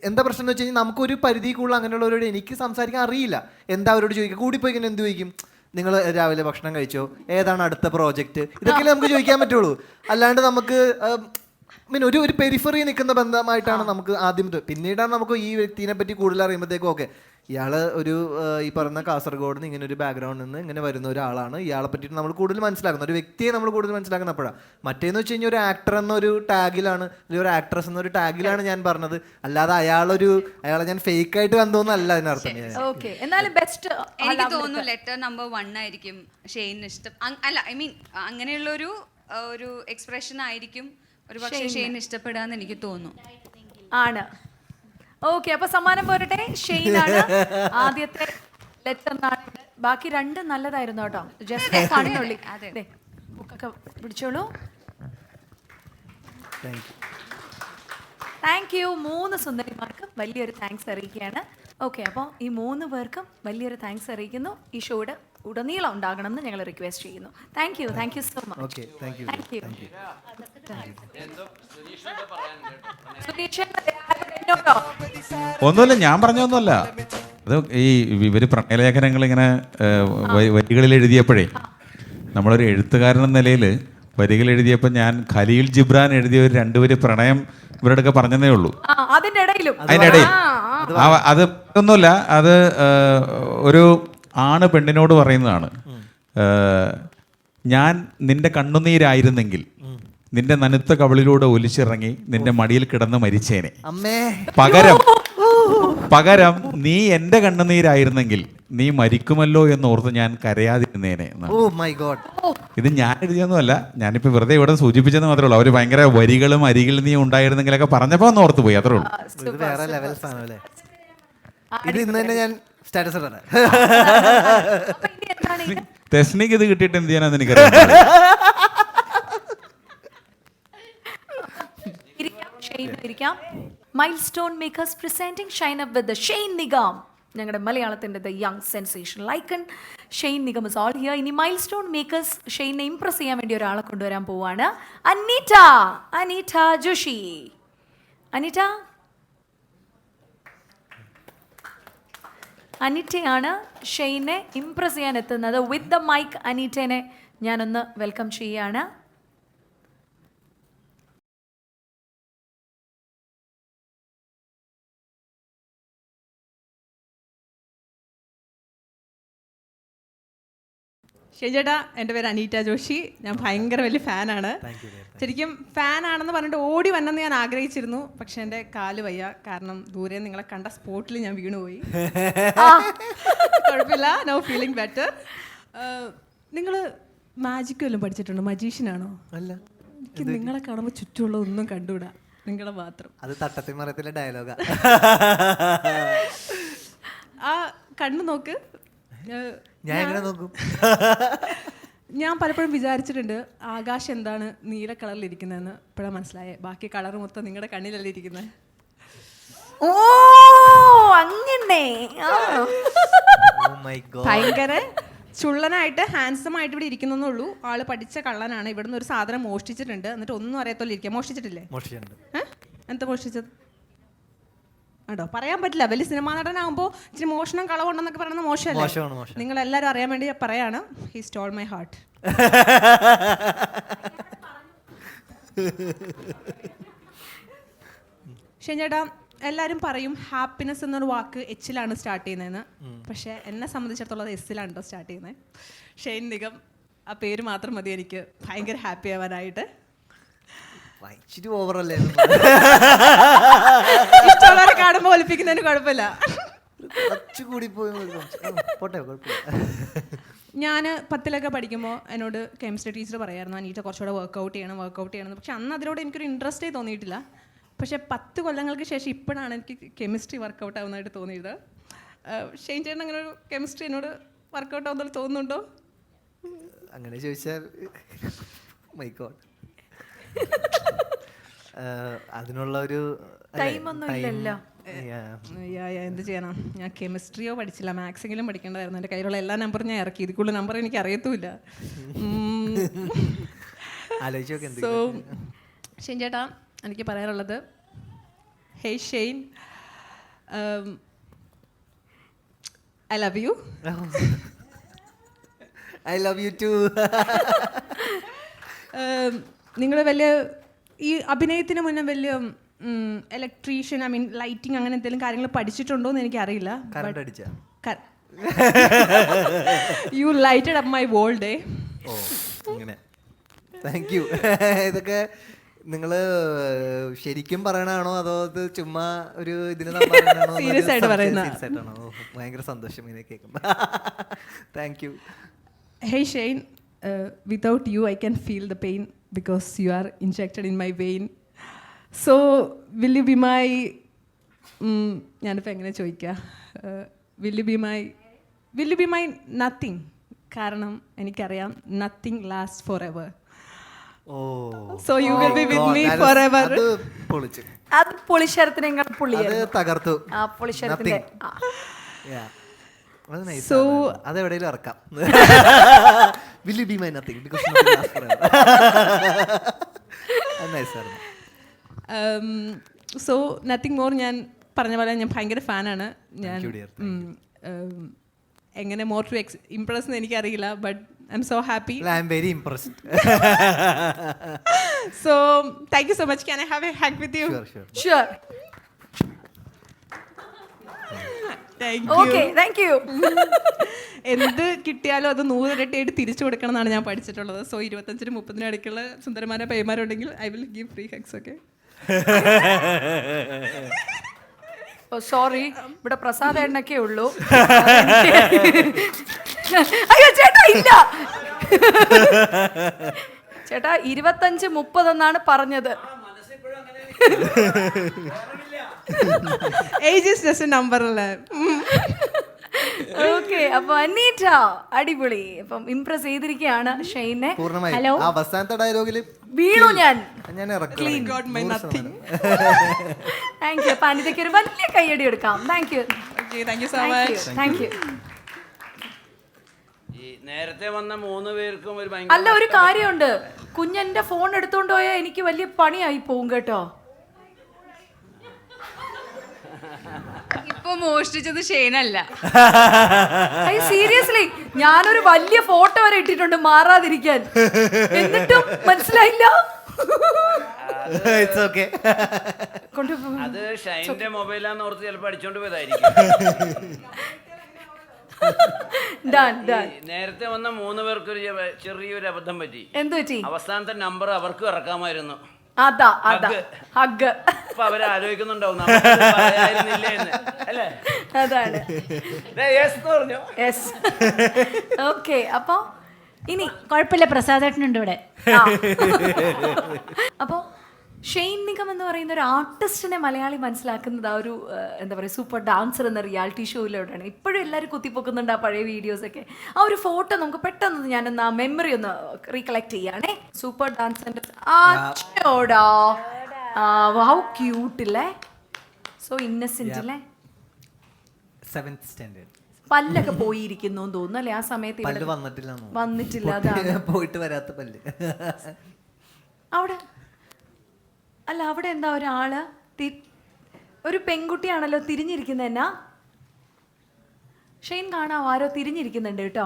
എന്താ പ്രശ്നം എന്ന് വെച്ച് കഴിഞ്ഞാൽ നമുക്കൊരു പരിധി കൂടുതൽ അങ്ങനെയുള്ളവരോട് എനിക്ക് സംസാരിക്കാൻ അറിയില്ല. എന്താ അവരോട് ചോദിക്കുക, കൂടിപ്പോയി ഇങ്ങനെ എന്ത് ചോദിക്കും, നിങ്ങൾ രാവിലെ ഭക്ഷണം കഴിച്ചോ, ഏതാണ് അടുത്ത പ്രോജക്റ്റ്, ഇതൊക്കെ നമുക്ക് ചോദിക്കാൻ പറ്റുള്ളൂ. അല്ലാണ്ട് നമുക്ക് ഒരു പെരിഫറി നിൽക്കുന്ന ബന്ധമായിട്ടാണ് നമുക്ക് ആദ്യം. പിന്നീടാണ് നമുക്ക് ഈ വ്യക്തിനെ പറ്റി കൂടുതൽ അറിയുമ്പോഴത്തേക്കും ഓക്കെ ഇയാൾ ഈ പറയുന്ന കാസർഗോഡ് നിന്ന് ഇങ്ങനെ ഒരു ബാക്ക്ഗ്രൗണ്ടിൽ നിന്ന് ഇങ്ങനെ വരുന്ന ഒരാളാണ്, ഇയാളെ പറ്റിയിട്ട് നമ്മൾ കൂടുതൽ മനസ്സിലാക്കുന്നത്, ഒരു വ്യക്തിയെ നമ്മൾ കൂടുതൽ മനസ്സിലാക്കുന്നപ്പോഴാണ്. മറ്റേന്ന് വെച്ച് കഴിഞ്ഞാൽ ഒരു ആക്ടർ എന്നൊരു ടാഗിലാണ്, ഒരു ആക്ട്രസ് എന്നൊരു ടാഗിലാണ് ഞാൻ പറഞ്ഞത്. അല്ലാതെ അയാളെ ഞാൻ ഫേക്ക് ആയിട്ട് കണ്ടോന്നല്ല അതിനർത്ഥം. എനിക്ക് തോന്നുന്നു ലെറ്റർ നമ്പർ 1 ആയിരിക്കും ഷെയ്ന് ഇഷ്ടം. അല്ല ഐ മീൻ അങ്ങനെയുള്ള ഒരു എക്സ്പ്രഷൻ ആയിരിക്കും ഒരു പക്ഷേ ഷെയ്ന് ഇഷ്ടപ്പെടാന്ന് എനിക്ക് തോന്നുന്നു. ആണ്. ഓക്കെ, അപ്പൊ സമ്മാനം പോരട്ടെ. ഷെയ്നാണ് ആദ്യത്തെ ലെറ്റർ. ബാക്കി 2 നല്ലതായിരുന്നു കേട്ടോ. ജസ്റ്റ് ഫണ്ണുള്ളി. ബുക്കൊക്കെ പിടിച്ചോളൂ. Thank you. 3 സുന്ദരിമാർക്കും വലിയൊരു താങ്ക്സ് അറിയിക്കുകയാണ്. ഓക്കെ, അപ്പോൾ ഈ 3 പേർക്കും വലിയൊരു താങ്ക്സ് അറിയിക്കുന്നു. ഈ ഷോയുടെ ഉടനീളം ഉണ്ടാകണം എന്ന് ഞങ്ങൾ റിക്വസ്റ്റ് ചെയ്യുന്നു. Thank you so much. Thank you. ഒന്നുമില്ല, ഞാൻ പറഞ്ഞൊന്നുമല്ല. അത് ഇവര് പ്രണയലേഖനങ്ങൾ ഇങ്ങനെ വരികളിൽ എഴുതിയപ്പോഴേ, നമ്മളൊരു എഴുത്തുകാരൻ എന്ന നിലയിൽ വരികൾ എഴുതിയപ്പോൾ ഞാൻ ഖലീൽ ജിബ്രാൻ എഴുതിയ ഒരു 2 വരി പ്രണയം ഇവരോടൊക്കെ പറഞ്ഞതേ ഉള്ളൂ. അതിൻ്റെ ഇടയിൽ അത് ഒന്നുമില്ല. അത് ഒരു ആണ് പെണ്ണിനോട് പറയുന്നതാണ്, ഞാൻ നിന്റെ കണ്ണുനീരായിരുന്നെങ്കിൽ നിന്റെ നനുത്ത കവിളിലൂടെ ഒലിച്ചിറങ്ങി നിന്റെ മടിയിൽ കിടന്ന് മരിച്ചേനെ. പകരം നീ എന്റെ കണ്ണുനീരായിരുന്നെങ്കിൽ നീ മരിക്കുമല്ലോ എന്നോർത്ത് ഞാൻ കരയാതിരുന്നേനെ. ഇത് ഞാൻ എഴുതിയൊന്നുമല്ല, ഞാനിപ്പോ വെറുതെ ഇവിടെ സൂചിപ്പിച്ചെന്ന് മാത്രമേ ഉള്ളൂ. അവര് ഭയങ്കര വരികളും അരികിൽ നീ ഉണ്ടായിരുന്നെങ്കിലൊക്കെ പറഞ്ഞപ്പോ ഒന്ന് ഓർത്ത് പോയി, അത്രേ ഉള്ളൂ. തെസ്നിക്ക് ഇത് കിട്ടിയിട്ട് എന്ത് ചെയ്യാനാന്ന് എനിക്കറിയാം. Milestone makers presenting Shine up with Shane Nigam. ഞങ്ങളുടെ മലയാളത്തിന്റെ the young sensational icon Shane Nigam is all here. ഇനി മൈൽസ്റ്റോൺ മേക്കേഴ്സ് ഷെയ്നെ ഇംപ്രസ് ചെയ്യാൻ വേണ്ടി ഒരാളെ കൊണ്ടുവരാൻ പോവാണ്. അനീറ്റ ജോഷി. അനീറ്റയാണ് ഷെയ്നെ ഇംപ്രസ് ചെയ്യാൻ എത്തുന്നത്. വിത്ത് ദ മൈക്ക് അനീറ്റനെ ഞാനൊന്ന് വെൽക്കം ചെയ്യാണ്. ചേട്ടാ, എൻ്റെ പേര് അനീറ്റ ജോഷി. ഞാൻ ഭയങ്കര വലിയ ഫാനാണ്. ശരിക്കും ഫാനാണെന്ന് പറഞ്ഞിട്ട് ഓടി വന്നെന്ന് ഞാൻ ആഗ്രഹിച്ചിരുന്നു. പക്ഷെ എൻ്റെ കാല് വയ്യ, കാരണം ദൂരെ നിങ്ങളെ കണ്ട സ്പോട്ടിൽ ഞാൻ വീണുപോയി. കുഴപ്പമില്ല, നോ ഫീലിംഗ് ബെറ്റർ. നിങ്ങൾ മാജിക് വല്ലതും പഠിച്ചിട്ടുണ്ടോ? മജീഷ്യനാണോ? അല്ല. എനിക്ക് നിങ്ങളെ കാണുമ്പോൾ ചുറ്റുമുള്ള ഒന്നും കണ്ടുകൂടാ, നിങ്ങളെ മാത്രം. അത് തട്ടത്തിൽ മറയത്തിലെ ഡയലോഗാ. ആ കണ്ണു നോക്ക്. ഞാൻ പലപ്പോഴും വിചാരിച്ചിട്ടുണ്ട് ആകാശം എന്താണ് നീല കളറിൽ ഇരിക്കുന്നതെന്ന്. ഇപ്പോഴാണ് മനസ്സിലായേ, ബാക്കി കളർ മൊത്തം നിങ്ങളുടെ കണ്ണിലല്ലേ ഇരിക്കുന്നത്. ഓ അങ്ങനെ ഭയങ്കര ചുള്ളനായിട്ട് ഹാൻസം ആയിട്ട് ഇവിടെ ഇരിക്കുന്നുള്ളൂ. ആള് പഠിച്ച കള്ളനാണ്. ഇവിടുന്ന് ഒരു സാധനം മോഷ്ടിച്ചിട്ടുണ്ട്, എന്നിട്ട് ഒന്നും അറിയാത്തോലെ ഇരിക്കുക. മോഷ്ടിച്ചിട്ടില്ലേ? എന്താ മോഷ്ടിച്ചത്? കേട്ടോ, പറയാൻ പറ്റില്ല. വലിയ സിനിമാ നടനാകുമ്പോൾ ഇച്ചിരി മോഷണം കളവുണ്ടെന്നൊക്കെ പറയുന്നത് മോശമല്ലേ? നിങ്ങൾ എല്ലാവരും അറിയാൻ വേണ്ടി പറയാണ്, ഹി സ്റ്റോൾ മൈ ഹാർട്ട്. ചേട്ടാ, എല്ലാവരും പറയും ഹാപ്പിനെസ് എന്നൊരു വാക്ക് എച്ചിലാണ് സ്റ്റാർട്ട് ചെയ്യുന്നതെന്ന്. പക്ഷെ എന്നെ സംബന്ധിച്ചിടത്തോളം അത് എസ്സിലാണ് കേട്ടോ സ്റ്റാർട്ട് ചെയ്യുന്നത്. ഷെയ്ൻ നിഗം ആ പേര് മാത്രം മതി എനിക്ക് ഭയങ്കര ഹാപ്പി ആവാനായിട്ട്. ഇച്ചിരി ഓവറല്ലേ? ഇഷ്ടമുള്ളവരെ കാണുമ്പോൾ ഒലിപ്പിക്കുന്നതിന് കുഴപ്പമില്ല. കൂടി പോയി പോട്ടെ, കുഴപ്പമില്ല. ഞാൻ 10ലൊക്കെ പഠിക്കുമ്പോൾ എന്നോട് കെമിസ്ട്രി ടീച്ചർ പറയായിരുന്നു അനീറ്റ കുറച്ചുകൂടെ വർക്കൗട്ട് ചെയ്യണം. പക്ഷെ അന്ന് അതിനോട് എനിക്കൊരു ഇൻട്രസ്റ്റേ തോന്നിയിട്ടില്ല. പക്ഷെ 10 കൊല്ലങ്ങൾക്ക് ശേഷം ഇപ്പോഴാണ് എനിക്ക് കെമിസ്ട്രി വർക്കൗട്ട് ആവുന്നതായിട്ട് തോന്നിയത്. ഷെയ്ൻ ചേട്ടൻ അങ്ങനെ ഒരു കെമിസ്ട്രി എന്നോട് വർക്കൗട്ട് ആവുന്നതിൽ തോന്നുന്നുണ്ടോ? അങ്ങനെ ചോദിച്ചാൽ മൈ ഗോഡ്, അതിനുള്ള ഒരു എന്ത് ചെയ്യാനാ, ഞാൻ കെമിസ്ട്രിയോ പഠിച്ചില്ല, മാത്സെങ്കിലും പഠിക്കേണ്ടതായിരുന്നു. എൻ്റെ കയ്യിലുള്ള എല്ലാ നമ്പറും ഞാൻ ഇറക്കി, ഇതിക്കുള്ള നമ്പർ എനിക്ക് അറിയത്തുമില്ല. സോ ഷെയ്ൻ ചേട്ടാ, എനിക്ക് പറയാനുള്ളത്, ഹേ Shane, I love you. I love you too. നിങ്ങൾ വലിയ ഈ അഭിനയത്തിന് മുന്നേ വലിയ ഇലക്ട്രീഷ്യൻ, ഐ മീൻ ലൈറ്റിംഗ്, അങ്ങനെ എന്തെങ്കിലും കാര്യങ്ങൾ പഠിച്ചിട്ടുണ്ടോ എന്ന് എനിക്കറിയില്ല. You lighted up my whole day. ഓ, അങ്ങനെ. Thank you. ഇതൊക്കെ നിങ്ങൾ ശരിക്കും പറയണാണോ അതോ ഇത് ചുമ്മാ ഒരു ഇതിന് സീരിയസ് ആയിട്ട് പറയുന്ന? ഭയങ്കര സന്തോഷം ഇങ്ങനെ കേൾക്കുമ്പോൾ. Thank you. Hey Shane, without you I can feel the pain because you are injected in my vein. So will you be my ഞാനിപ്പോൾ എങ്ങനെ ചോദിക്കുക, will you be my nothing? കാരണം എനിക്കറിയാം nothing lasts forever. So you will be with me forever. അത് പൊളിശരത്തിനെങ്ങൾ പുള്ളിയാണ് തകർത്തു. ആ പൊളിശരത്തിന്റെ so അതെവിടെയും ഇറക്കാം. Will you be my nothing because nothing lasts forever. Nice ആയിരുന്നു. സോ നത്തിങ് മോർ, ഞാൻ പറഞ്ഞ പോലെ ഞാൻ ഭയങ്കര ഫാനാണ്. ഞാൻ എങ്ങനെ മോർ ടു ഇംപ്രസ് എന്ന് എനിക്കറിയില്ല, but I M so happy. I am very impressed. So thank you so much. Can I have a hug with you? Sure. Thank you. എന്ത് കിട്ടിയാലും അത് 100 ഇരട്ടിയായിട്ട് തിരിച്ചു കൊടുക്കണം എന്നാണ് ഞാൻ പഠിച്ചിട്ടുള്ളത്. സോ 25-നും 30-നും ഇടയ്ക്കുള്ള സുന്ദരമായ പയ്യന്മാരുണ്ടെങ്കിൽ I will give free hugs. Okay? Sorry, ഇവിടെ പ്രസാദ് എണ്ണൊക്കെ ഉള്ളൂ. അയ്യോ ചേട്ടാ, ഇല്ല ചേട്ടാ, 25-30 എന്നാണ് പറഞ്ഞത്. Age is just A number അല്ലേ? ഓക്കെ, അപ്പൊ അനീറ്റ അടിപൊളി. അപ്പം ഇംപ്രസ് ചെയ്തിരിക്കുകയാണ് ഷെയ്നെ. ഹലോ, അവസാനത്തെ ഡയലോഗിൽ വീണു ഞാൻ. Clean got my nothing. Thank you. അപ്പൊ അനിതയ്ക്ക് ഒരു വലിയ കയ്യടി എടുക്കാം. Thank you. Thank you so much. Thank you. നേരത്തെ വന്ന 3 പേർക്കും ഒരു അല്ല, ഒരു കാര്യമുണ്ട്, കുഞ്ഞെന്റെ ഫോൺ എടുത്തോണ്ട് പോയാൽ എനിക്ക് വലിയ പണിയായി പോവും കേട്ടോ. ഇപ്പൊ മോഷ്ടിച്ചത് ഷെയ്നല്ല. സീരിയസ്ലി, ഞാനൊരു വലിയ ഫോട്ടോ വരെ ഇട്ടിട്ടുണ്ട് മാറാതിരിക്കാൻ, എന്നിട്ടും മനസ്സിലായില്ല. അത് ഷൈന്റെ മൊബൈലാന്ന് ഓർത്ത് ചിലപ്പോ അടിച്ചോണ്ട് പോയതായിരിക്കും. നേരത്തെ വന്ന 3 പേർക്ക് ചെറിയൊരു അബദ്ധം പറ്റി. എന്ത് പറ്റി? അവസാനത്തെ നമ്പർ അവർക്ക് ഇറക്കാമായിരുന്നു. അതാ ഹഗ്. അപ്പൊ അവര് ആലോചിക്കുന്നുണ്ടാവും അല്ലേ? അതാണ്. ഓക്കെ, അപ്പൊ ഇനി കുഴപ്പമില്ല, പ്രസാദേട്ടനുണ്ട് ഇവിടെ. അപ്പോ ഷെയ്ൻ നിഗം എന്ന് പറയുന്ന ഒരു ആർട്ടിസ്റ്റിനെ മലയാളി മനസ്സിലാക്കുന്നത് ആ ഒരു എന്താ പറയുക, സൂപ്പർ ഡാൻസർ എന്ന റിയാലിറ്റി ഷോയിലൂടെയാണ്. ഇപ്പോഴും എല്ലാവരും കുത്തിപ്പൊക്കുന്നുണ്ട് ആ പഴയ വീഡിയോസൊക്കെ. ആ ഒരു ഫോട്ടോ നമുക്ക് പെട്ടെന്ന് ഞാനൊന്ന് ആ മെമ്മറി ഒന്ന് റീകളക്ട് ചെയ്യാണേ. സൂപ്പർ ഡാൻസറിന്റെ ഹൗ ക്യൂട്ട് ഇല്ലേ, സോ ഇന്നസെന്റ് ഇല്ലേ. 7th standard. പല്ലൊക്കെ പോയിരിക്കുന്നു തോന്നുന്നു അല്ലേ ആ സമയത്ത്? വന്നിട്ടില്ല. അതാണ് പോയിട്ട് വരാത്ത പല്ല്. അവിടെ അല്ല, അവിടെ എന്താ ഒരാള്, ഒരു പെൺകുട്ടിയാണല്ലോ തിരിഞ്ഞിരിക്കുന്നത്. എന്നാ ഷെയ്ൻ കാണാവോ? ആരോ തിരിഞ്ഞിരിക്കുന്നുണ്ട് കേട്ടോ.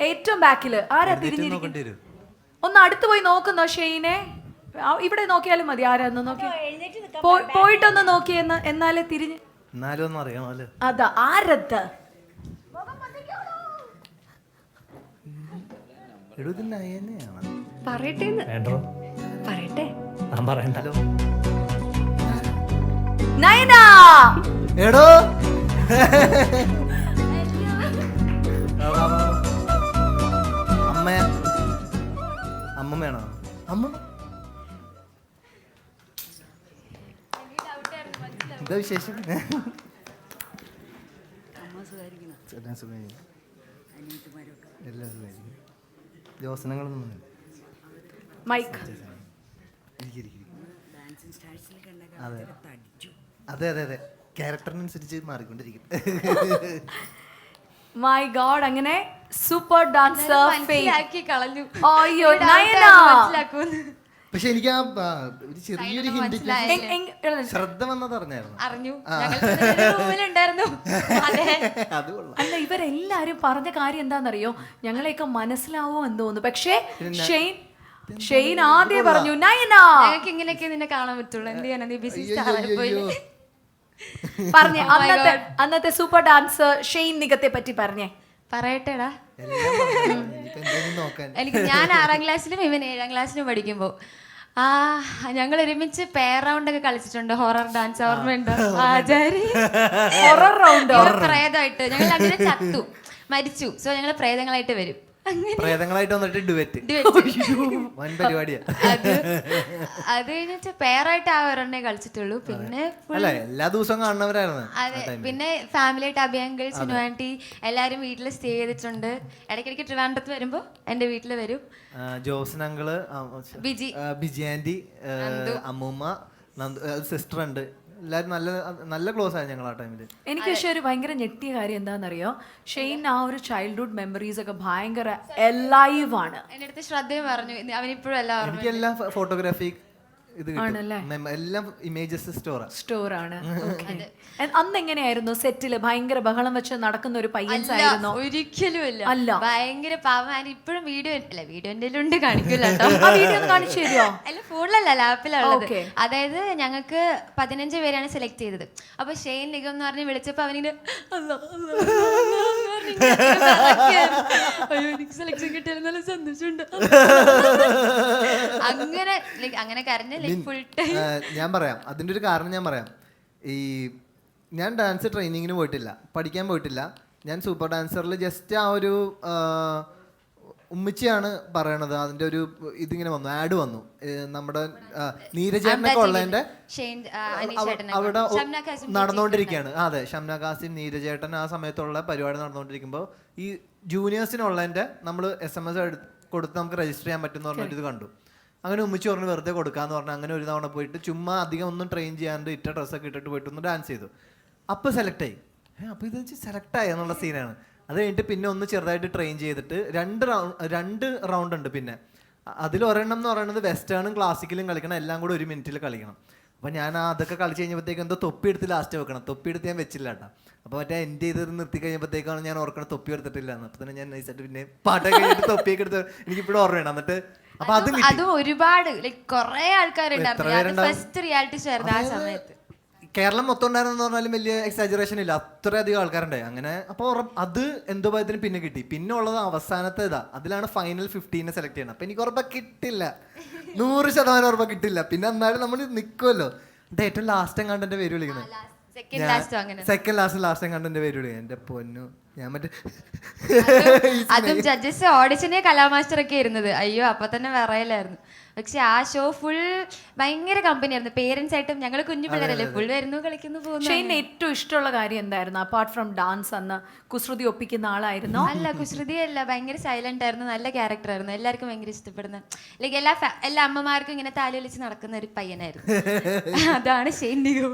ഏറ്റവും ബാക്കില് ആരാ തിരിഞ്ഞിരിക്കുന്നത്? ഒന്ന് അടുത്ത് പോയി നോക്കുന്നോ ഷെയ്നെ? ഇവിടെ നോക്കിയാലും മതി. ആരാന്ന് നോക്കി പോയിട്ടൊന്ന് നോക്കി, എന്നാലേ തിരിഞ്ഞ്. അതാ ആരത്? എടോ ഇത് നയനയാണ്. പറയട്ടെ വേണ്ടോ? പറയട്ടെ ഞാൻ പറയണ്ടല്ലോ. നയന എടോ അമ്മ അമ്മമ്മയാണോ? അമ്മ എന്താ വിശേഷം? എല്ലാം സുഖമായിരിക്കുന്നു. എല്ലാം സുഖമായിരിക്കുന്നു. യോസനങ്ങളൊന്നും മൈക്ക് അതെ അതെ അതെ അതെ ക്യാരക്ടറിനനുസരിച്ച് മാറിക്കൊണ്ടിരിക്കും. മൈ ഗോഡ്, അങ്ങനെ സൂപ്പർ ഡാൻസർ കളഞ്ഞു. അയ്യോ നയന. പക്ഷെ എനിക്ക് ആ ഒരു ചെറിയൊരു ഹിന്റ് ശ്രദ്ധ വന്നത് അറിഞ്ഞായിരുന്നു. അറിഞ്ഞു. അത് കൊള്ളാം. അല്ല, ഇവരെല്ലാരും പറഞ്ഞ കാര്യം എന്താണെന്നറിയോ, ഞങ്ങളെയൊക്കെ മനസ്സിലാവോ എന്ന് തോന്നുന്നു. പക്ഷേ ഷെയ്ൻ ആദ്യം പറഞ്ഞു നയന. ഞങ്ങൾക്ക് ഇങ്ങനെയൊക്കെ നിന്നെ കാണാൻ പറ്റുള്ളൂ. എന്ത് ചെയ്യാനാ, നീ ബിസി സ്റ്റാർ ആയിപ്പോയില്ലേ. പറഞ്ഞേ, അന്നത്തെ സൂപ്പർ ഡാൻസർ ഷെയ്ൻ നിഗത്തെ പറ്റി പറഞ്ഞേ. പറയട്ടെടാ. നോക്കാൻ എനിക്ക് ഞാൻ 6ാം ക്ലാസ്സിലും ഇവൻ 7ാം ക്ലാസ്സിലും പഠിക്കുമ്പോ ഞങ്ങൾ ഒരുമിച്ച് പെയർ റൗണ്ട് ഒക്കെ കളിച്ചിട്ടുണ്ട്. ഹൊറർ ഡാൻസ് ഓർമ്മയുണ്ടോ? ആചാരി ഹൊറർ റൗണ്ട്. പ്രേതമായിട്ട് ഞങ്ങൾ അങ്ങനെ ചത്തു മരിച്ചു. സോ ഞങ്ങൾ പ്രേതങ്ങളായിട്ട് വരും. പ്രേതങ്ങളായിട്ട് വന്നിട്ട് ഡുവറ്റ് വൻ പരിപാടിയാ. അത് കഴിഞ്ഞിട്ട് പെയറായിട്ട് ഒരെണ്ണേ കളിച്ചിട്ടുള്ളൂ. പിന്നെ അല്ല എല്ലാ ദിവസവും കാണുന്നവരായിരുന്നു. അതെ, പിന്നെ ഫാമിലി ആയിട്ട് അഭിയങ്കിൾ സിനുവാൻറ്റി എല്ലാരും വീട്ടിൽ സ്റ്റേ ചെയ്തിട്ടുണ്ട്. ഇടയ്ക്കിടയ്ക്ക് ട്രിവാൻഡ്രത്ത് വരുമ്പോ എന്റെ വീട്ടിൽ വരും. ജോസൻ അങ്കിള്, ബിജി ആന്റി, അമ്മൂമ്മ, സിസ്റ്റർ ഉണ്ട്. എല്ലാവരും നല്ല നല്ല ക്ലോസ് ആയി ഞങ്ങൾ ആ ടൈമില്. എനിക്ക് പക്ഷെ ഒരു ഭയങ്കര ഞെട്ടിയ കാര്യം എന്താണെന്നറിയോ, ഷെയ്ൻ ആ ഒരു ചൈൽഡ്ഹുഡ് മെമ്മറീസ് ഒക്കെ ഭയങ്കര ലൈവ് ആണ്. എന്റെ അടുത്ത് ശ്രദ്ധയും പറഞ്ഞു അവനിപ്പോഴും എല്ലാം എനിക്ക് എല്ലാം ഫോട്ടോഗ്രാഫി ഇത് എല്ലാം ഇമേജസ് സ്റ്റോറാണ്. അന്ന് എങ്ങനെയായിരുന്നു സെറ്റില്? ഭയങ്കര ബഹളം വെച്ച് നടക്കുന്ന ഒരു പയ്യൻസ് ആയിരുന്നു? ഒരിക്കലും അല്ല, ഭയങ്കര പാവം. ഇപ്പോഴും വീഡിയോ എന്റെ ഉണ്ട്, കാണിക്കില്ല കാണിച്ചു തരുമോ? അല്ല, ഫോണിലല്ല, ലാപ്പിലുള്ളത്. അതായത് ഞങ്ങൾക്ക് 15 പേരാണ് സെലക്ട് ചെയ്തത്. അപ്പൊ ഷെയ്ൻ നിഗം എന്ന് പറഞ്ഞ് വിളിച്ചപ്പോ അവനിങ്ങനെ എനിക്ക് സെലക്ഷൻ കിട്ടിയാലും നല്ല സന്തോഷമുണ്ട്. അങ്ങനെ കരഞ്ഞ് ഞാൻ പറയാം അതിന്റെ ഒരു കാരണം. ഞാൻ പറയാം, ഈ ഞാൻ ഡാൻസ് ട്രെയിനിങ്ങിന് പോയിട്ടില്ല, പഠിക്കാൻ പോയിട്ടില്ല. ഞാൻ സൂപ്പർ ഡാൻസറിൽ ജസ്റ്റ് ആ ഒരു ഉമ്മിച്ചിയാണ് പറയണത്. അതിന്റെ ഒരു ഇതിങ്ങനെ വന്നു, ആഡ് വന്നു. നമ്മുടെ നീരജേട്ടനൊക്കെ ഉള്ളതിന്റെ അവിടെ നടന്നുകൊണ്ടിരിക്കുകയാണ്. അതെ, ഷംന കാസിം, നീരജേട്ടൻ ആ സമയത്തുള്ള പരിപാടി നടന്നുകൊണ്ടിരിക്കുമ്പോൾ ഈ ജൂനിയേഴ്സിനുള്ളതിന്റെ നമ്മൾ SMS കൊടുത്ത് നമുക്ക് രജിസ്റ്റർ ചെയ്യാൻ പറ്റും എന്ന് പറഞ്ഞിട്ട് ഇത് കണ്ടു. അങ്ങനെ ഉമ്മിച്ച് പറഞ്ഞ് വെറുതെ കൊടുക്കാന്ന് പറഞ്ഞാൽ അങ്ങനെ ഒരു തവണ പോയിട്ട് ചുമ്മാ അധികം ഒന്നും ട്രെയിൻ ചെയ്യാണ്ട് ഇട്ട ഡ്രസ്സൊക്കെ ഇട്ടിട്ട് പോയിട്ട് ഒന്ന് ഡാൻസ് ചെയ്തു. അപ്പോൾ സെലക്ട് ആയി. അപ്പോൾ ഇത് വെച്ച് സെലക്ട് ആയി എന്നുള്ള സീനാണ്. അത് കഴിഞ്ഞിട്ട് പിന്നെ ഒന്ന് ചെറുതായിട്ട് ട്രെയിൻ ചെയ്തിട്ട് 2 റൗണ്ട് ഉണ്ട്. പിന്നെ അതിലൊരെണ്ണം എന്ന് പറയുന്നത് വെസ്റ്റേണും ക്ലാസിക്കലും കളിക്കണം, എല്ലാം കൂടെ 1 മിനിറ്റിൽ കളിക്കണം. അപ്പോൾ ഞാൻ അതൊക്കെ കളിച്ച് കഴിഞ്ഞപ്പോഴത്തേക്ക് എന്തോ തൊപ്പി എടുത്ത് ലാസ്റ്റ് വെക്കണം. തൊപ്പി എടുത്ത് ഞാൻ വെച്ചില്ല കേട്ടോ. അപ്പോൾ മറ്റേ എൻ്റെ ഇത് നിർത്തി കഴിഞ്ഞപ്പോഴത്തേക്കാണ് ഞാൻ ഓർക്കണം തൊപ്പി എടുത്തിട്ടില്ല എന്ന്. അപ്പോൾ തന്നെ ഞാൻ നൈസായിട്ട് പിന്നെ പാട്ടൊക്കെ കഴിഞ്ഞിട്ട് തൊപ്പിയൊക്കെ എടുത്ത് എനിക്കിപ്പോഴും ഓർമ്മയാണ്. എന്നിട്ട് അപ്പൊ അതും ഒരുപാട് കുറെ ആൾക്കാരുണ്ടായിരുന്നു. ഫസ്റ്റ് റിയാലിറ്റി ഷോ ആയിരുന്നു ആ സമയത്ത്. കേരളം മൊത്തം ഉണ്ടായിരുന്നെന്ന് പറഞ്ഞാലും വലിയ എക്സാജറേഷൻ ഇല്ല, അത്രയധികം ആൾക്കാരുണ്ടായി. അങ്ങനെ അപ്പോൾ അത് എന്തോ ഭയത്തിന് പിന്നെ കിട്ടി. പിന്നെ ഉള്ളത് അവസാനത്തെ ഇതാ, അതിലാണ് ഫൈനൽ 15 സെലക്ട് ചെയ്യണം. അപ്പൊ എനിക്ക് ഉറപ്പാ കിട്ടില്ല, 100% ഉറപ്പാ കിട്ടില്ല. പിന്നെ എന്നാലും നമ്മൾ നിൽക്കുമല്ലോ. എന്റെ ഏറ്റവും ലാസ്റ്റ് എങ്ങാണ്ട് എന്റെ പേര് വിളിക്കുന്നത്, സെക്കൻഡ് ലാസ്റ്റ് എങ്ങാണ്ട് എന്റെ പേര് വിളിക്കുന്നത്. എന്റെ പൊന്നു, ഞാൻ മറ്റേ അതും ജഡ്ജസ് ഓഡിഷനെ കലാമാസ്റ്റർ ഒക്കെ ഇരുന്നത്. അയ്യോ, അപ്പൊ തന്നെ പറയലായിരുന്നു. പക്ഷെ ആ ഷോ ഫുൾ ഭയങ്കര കമ്പനി ആയിരുന്നു. പേരൻസ് ആയിട്ടും ഞങ്ങൾ കുഞ്ഞു പിള്ളേരല്ലേ, ഫുൾ വരുന്നു, കളിക്കുന്നു, പോകുന്നു. ഷെയ്ന് ഏറ്റവും ഇഷ്ടമുള്ള കാര്യം എന്തായിരുന്നു അപ്പാർട്ട് ഫ്രം ഡാൻസ്? അന്ന് കുസൃതി ഒപ്പിക്കുന്ന ആളായിരുന്നു? അല്ല, കുസൃതി അല്ല, ഭയങ്കര സൈലന്റ് ആയിരുന്നു, നല്ല ക്യാരക്ടർ ആയിരുന്നു, എല്ലാവർക്കും ഭയങ്കര ഇഷ്ടപ്പെടുന്ന, ലൈക്ക് എല്ലാ അമ്മമാർക്കും ഇങ്ങനെ താലി വലിച്ച് നടക്കുന്ന ഒരു പയ്യനായിരുന്നു. അതാണ് ഷെയ്ൻ നിഗം.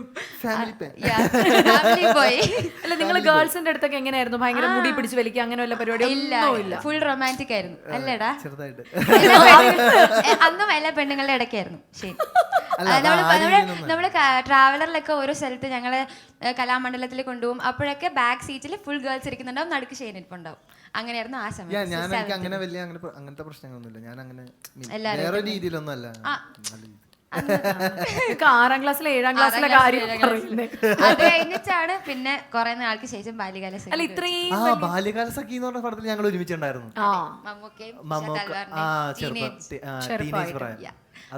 പോയി. അല്ല, നിങ്ങൾ ഗേൾസിന്റെ അടുത്തൊക്കെ എങ്ങനെയായിരുന്നു? ഭയങ്കര മുടി പിടിച്ച് വലിക്കുക അങ്ങനെ വല്ല പരിപാടി? ഇല്ല, ഫുൾ റൊമാൻറ്റിക് ആയിരുന്നു. അല്ലേടാ? അന്നും എല്ലാ പെണ്ണുങ്ങളുടെ ഇടയ്ക്കായിരുന്നു ശരി. നമ്മള് ട്രാവലറിലൊക്കെ ഓരോ സ്ഥലത്ത് ഞങ്ങള് കലാമണ്ഡലത്തിൽ കൊണ്ടുപോകും. അപ്പോഴൊക്കെ ബാക്ക് സീറ്റിൽ ഫുൾ ഗേൾസ് ഇരിക്കുന്നുണ്ടാവും, നടുക്ക് ഷെയ്ൻ ഇരിപ്പുണ്ടാവും. അങ്ങനെയായിരുന്നു ആ സമയത്ത്. അങ്ങനെ വലിയ അങ്ങനത്തെ പ്രശ്നങ്ങളൊന്നുമില്ല. ഞാൻ അങ്ങനെ വേറെ രീതിയിലൊന്നും അല്ല. 6ാം ക്ലാസ്സിലെ 7ാം ക്ലാസ്സിലെ കാര്യം പറയുന്നത്. അത് കഴിഞ്ഞിട്ടാണ് പിന്നെ കുറെ നാൾക്ക് ശേഷം ബാല്യകാല സഖി. അല്ല ഇത്രയും ആ ബാല്യകാല സഖി എന്ന് പറഞ്ഞ പടത്തിൽ ഞങ്ങൾ ഒരുമിച്ചുണ്ടായിരുന്നു. മമ്മൂക്കയും ടീനേജ് പ്രായം.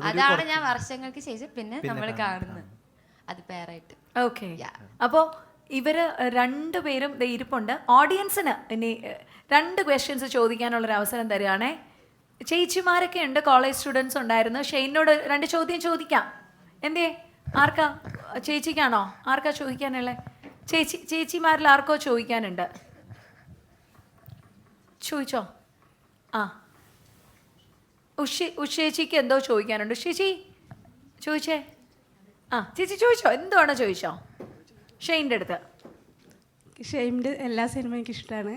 അതാണ് ഞാൻ വർഷങ്ങൾക്ക് ശേഷം പിന്നെ നമ്മൾ കാണുന്നത് അത് പേരായിട്ട്. ഓക്കെ, അപ്പോൾ ഇവര് രണ്ടുപേരും ഇരിപ്പുണ്ട്. ഓഡിയൻസിന് ഇനി 2 ക്വസ്റ്റ്യൻസ് ചോദിക്കാനുള്ളൊരു അവസരം തരികയാണേ. ചേച്ചിമാരൊക്കെ ഉണ്ട്, കോളേജ് സ്റ്റുഡൻസ് ഉണ്ടായിരുന്നു. ഷെയ്നോട് 2 ചോദ്യം ചോദിക്കാം. എന്തേ, ആർക്കാ? ചേച്ചിക്കാണോ? ആർക്കാ ചോദിക്കാനുള്ളത്? ചേച്ചിമാരിൽ ആർക്കോ ചോദിക്കാനുണ്ട്. ചോദിച്ചോ? ആ, ഉഷേച്ചിക്ക് എന്തോ ചോദിക്കാനുണ്ട്. ഉഷേച്ചി ചോദിച്ചേ. ആ ചേച്ചി ചോദിച്ചോ, എന്തുവാണോ ചോദിച്ചോ ഷെയ്ൻ്റെ അടുത്ത്. ഷെയ്മിൻ്റെ എല്ലാ സിനിമയും എനിക്ക് ഇഷ്ടമാണ്.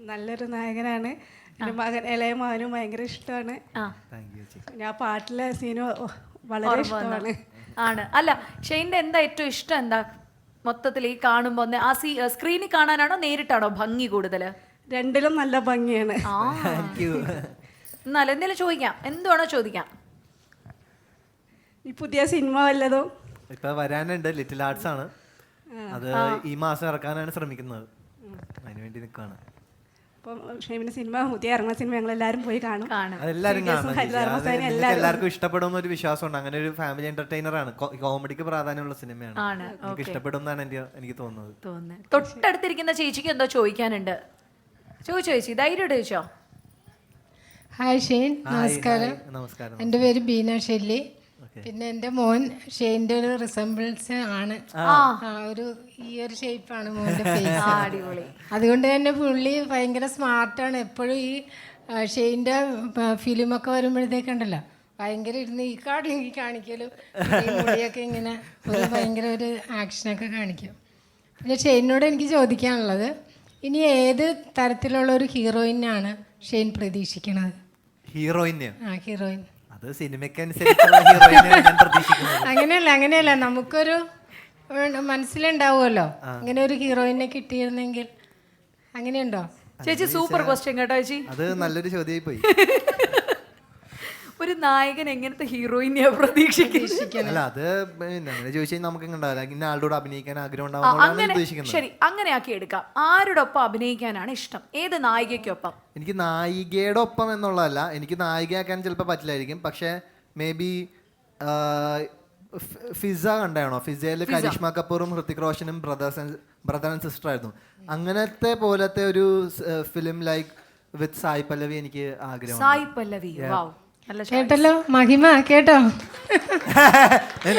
നല്ലൊരു നായകനാണ്. എൻ്റെ മകൻ ഇളയ മകനും ഭയങ്കര ഇഷ്ടമാണ്. ഞാൻ പാട്ടിലെ സീന് വളരെ ഇഷ്ടമാണ്. ആണ്. അല്ല ഷെയ്ൻ്റെ എന്താ ഏറ്റവും ഇഷ്ടം? എന്താ മൊത്തത്തിൽ ഈ കാണുമ്പോൾ ആ സ്ക്രീനിൽ കാണാനാണോ നേരിട്ടാണോ ഭംഗി കൂടുതൽ? രണ്ടിലും നല്ല ഭംഗിയാണ്. എന്നാലും എന്തെങ്കിലും ചോദിക്കാം, എന്തുവാണോ ചോദിക്കാം. ഈ പുതിയ സിനിമ വല്ലതും ഇപ്പൊ വരാനുണ്ട്, ലിറ്റിൽ ആർട്സ് ആണ്. അത് ഈ മാസം ഇറക്കാനാണ് ശ്രമിക്കുന്നത്. അതിനുവേണ്ടി നിൽക്കുകയാണ്. അപ്പം ഷെയ്മിന്റെ സിനിമ, പുതിയ ഇറങ്ങുന്ന സിനിമ ഞങ്ങൾ എല്ലാവരും പോയി കാണും. അതെല്ലാവരും കാണും. എല്ലാവർക്കും ഇഷ്ടപ്പെടുന്ന ഒരു വിശ്വാസമുണ്ട്. അങ്ങനെ ഒരു ഫാമിലി എന്റർടൈനർ ആണ്. കോമഡിക്ക് പ്രാധാന്യമുള്ള സിനിമയാണ്. എനിക്ക് ഇഷ്ടപ്പെടുന്നതാണ് എനിക്ക് തോന്നുന്നത്. തൊട്ടടുത്തിരിക്കുന്ന ചേച്ചിക്ക് എന്തോ ചോദിക്കാനുണ്ട്. ചോദിച്ചോ ചേച്ചി, ധൈര്യമായിട്ട് ചോദിച്ചോ. ഹായ് ഷെയ്ൻ, നമസ്കാരം. നമസ്കാരം. എൻ്റെ പേര് ബീന ഷെല്ലി. പിന്നെ എൻ്റെ മോൻ ഷെയ്ൻ്റെ ഒരു റിസംബിൾസ് ആണ്. ഈ ഒരു ഷേപ്പാണ് മോൻ്റെ ഫേസ്. അടിപൊളി. അതുകൊണ്ട് തന്നെ പുള്ളി ഭയങ്കര സ്മാർട്ടാണ്. എപ്പോഴും ഈ ഷെയ്ൻ്റെ ഫിലിമൊക്കെ വരുമ്പോഴത്തേക്കുണ്ടല്ലോ ഭയങ്കര ഇരുന്ന് ഈ കാണിക്കലും മുടിയൊക്കെ ഇങ്ങനെ ഭയങ്കര ഒരു ആക്ഷനൊക്കെ കാണിക്കും. പിന്നെ ഷെയ്നോട് എനിക്ക് ചോദിക്കാനുള്ളത്, ഇനി ഏത് തരത്തിലുള്ള ഒരു ഹീറോയിനാണ് ഷെയ്ൻ പ്രതീക്ഷിക്കുന്നത്? ഹീറോയിന്? ഹീറോയിൻ അത് സിനിമയ്ക്കനുസരിച്ചുള്ള ഹീറോയിനെയാണ് ഞാൻ പ്രതീക്ഷിക്കുന്നത്. അങ്ങനെയല്ല, നമുക്കൊരു മനസ്സിലുണ്ടാവുമല്ലോ ഇങ്ങനെ ഒരു ഹീറോയിനെ കിട്ടിയിരുന്നെങ്കിൽ. അങ്ങനെയുണ്ടോ? ചേച്ചി സൂപ്പർ ക്വസ്റ്റ്യൻ കേട്ടോ ചേച്ചി. അത് നല്ലൊരു ചോദ്യമായി പോയി. ഒരു നായകൻ എങ്ങനത്തെ ഹീറോയിനെയാ പ്രതീക്ഷിക്കുന്നത്? അല്ല അത് അങ്ങനെ ചോദിച്ചാൽ നമുക്ക് ഉണ്ടാവില്ല. ഇന്ന ആളുടെ കൂടെ അഭിനയിക്കാൻ ആഗ്രഹം ഉണ്ടാവുന്ന. ശരി, അങ്ങനെ ആക്കി എടുക്കാം. ആരുടെ ഒപ്പം അഭിനയിക്കാനാണ് ഇഷ്ടം? ഏത് നായികയ്ക്കൊപ്പം? എനിക്ക് നായികയുടെ ഒപ്പം എന്നുള്ളതല്ല, എനിക്ക് നായികയാക്കാൻ ചിലപ്പോൾ പറ്റില്ലായിരിക്കും. പക്ഷേ മേ ബി ഫിസ കണ്ടാണോ? ഫിസയിൽ കരിഷ്മ കപൂറും ഹൃത്തിക് റോഷനും ബ്രദർ ആൻഡ് സിസ്റ്റർ ആയിരുന്നു. അങ്ങനത്തെ പോലത്തെ ഒരു film like with Sai Pallavi എനിക്ക് ആഗ്രഹം. സായ് പല്ലവി, കേട്ടല്ലോ മഹിമ, കേട്ടോ?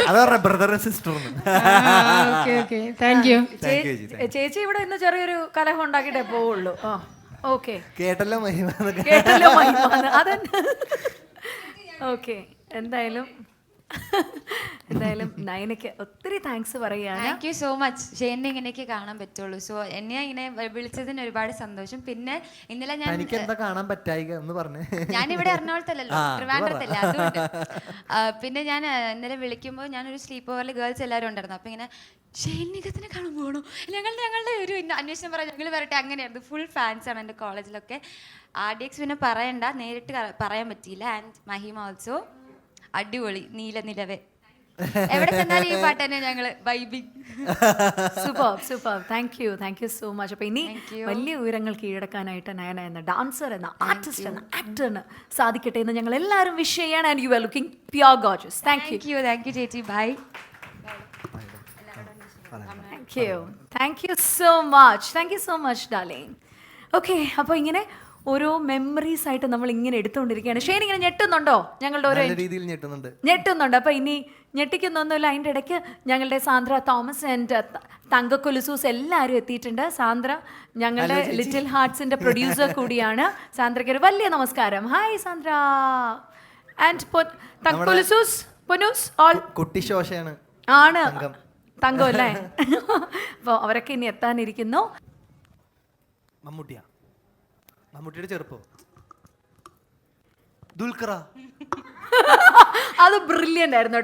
അതാ ബ്രദർ ആൻഡ് സിസ്റ്റർ. ചേച്ചി ഇവിടെ ഇന്ന് ചെറിയൊരു കലഹം ഉണ്ടാക്കിയിട്ടേ പോവുള്ളൂ. ഓക്കെ, കേട്ടല്ലോ മഹിമ, കേട്ടല്ലോ മഹിമ. അതന്നെ. ഓക്കെ, എന്തായാലും നയനയ്ക്ക് ഒത്തിരി താങ്ക്സ് പറയുകയാണ്. Thank you so much. ഷെയ്നെ ഇങ്ങനെയൊക്കെ കാണാൻ പറ്റുള്ളൂ. സോ എന്നെ ഇങ്ങനെ വിളിച്ചതിന് ഒരുപാട് സന്തോഷം. പിന്നെ ഇന്നലെ കാണാൻ പറ്റായിക എന്ന് പറഞ്ഞേ. ഞാനിവിടെ എറണാകുളത്തല്ലല്ലോ, ട്രിവാൻഡ്രത്തല്ലേ, അതുകൊണ്ട്. പിന്നെ ഞാൻ ഇന്നലെ വിളിക്കുമ്പോൾ ഞാനൊരു സ്ലീപ്പ് ഓവറിൽ ഗേൾസ് എല്ലാവരും ഉണ്ടായിരുന്നു. അപ്പം ഇങ്ങനെ ഷെയ്ൻ നിഗത്തിനെ കാണാൻ പോകണോ, ഞങ്ങളുടെ ഒരു അന്വേഷണം പറയാം, ഞങ്ങൾ വരട്ടെ. അങ്ങനെയായിരുന്നു. ഫുൾ ഫാൻസാണ് എൻ്റെ കോളേജിലൊക്കെ. RDX പിന്നെ പറയണ്ട, നേരിട്ട് പറയാൻ പറ്റിയില്ല. ആൻഡ് മഹിമ ഓൾസോ അടിപൊളി. നിലവേ എവിടെ ചെന്നാലും ഈ പാട്ട് തന്നെ ഞങ്ങള് vibing. Super. Thank you so much. അപ്പൊ ഇനി വലിയ ഉയരങ്ങൾ കീഴടക്കാനായിട്ട് നയന എന്ന ഡാൻസർ, എന്ന ആർട്ടിസ്റ്റ്, എന്ന ആക്ടറിന് സാധിക്കട്ടെ എന്ന് ഞങ്ങൾ എല്ലാവരും വിഷ് ചെയ്യാണ്. And you are looking pure gorgeous. Thank you ചേച്ചി. Bye. Thank you so much darling. Okay, അപ്പോൾ ഇങ്ങനെ ഓരോ മെമ്മറീസ് ആയിട്ട് നമ്മൾ ഇങ്ങനെ എടുത്തുകൊണ്ടിരിക്കുകയാണ്. ഷെയ്ൻ ഇങ്ങനെ ഞെട്ടുന്നുണ്ടോ? ഞങ്ങളുടെ ഓരോ രീതിയിൽ ഞെട്ടുന്നുണ്ട്. അപ്പോൾ ഇനി ഞെട്ടിക്കുന്നൊന്നുമില്ല. അതിൻ്റെ ഇടയ്ക്ക് ഞങ്ങളുടെ സാന്ദ്ര തോമസ് ആൻഡ് തങ്കക്കൊലുസൂസ് എല്ലാവരും എത്തിയിട്ടുണ്ട്. സാന്ദ്ര ഞങ്ങളുടെ ലിറ്റിൽ ഹാർട്ട്സിൻ്റെ പ്രൊഡ്യൂസർ കൂടിയാണ്. സാന്ദ്രയ്ക്ക് ഒരു വലിയ നമസ്കാരം. Hi Sandra. And തങ്കക്കൊലുസൂസ്, Ponnoos, all കുട്ടി ശോശയാണ്. ആണ് തങ്കം അല്ലേ? അപ്പോൾ അവരൊക്കെ ഇനി എത്താനിരിക്കുന്നു. മമ്മൂട്ടിയുടെ ചെറുപ്പം ദുൽഖറ. അത് ബ്രില്യൻ്റ് ആയിരുന്നു കേട്ടോ.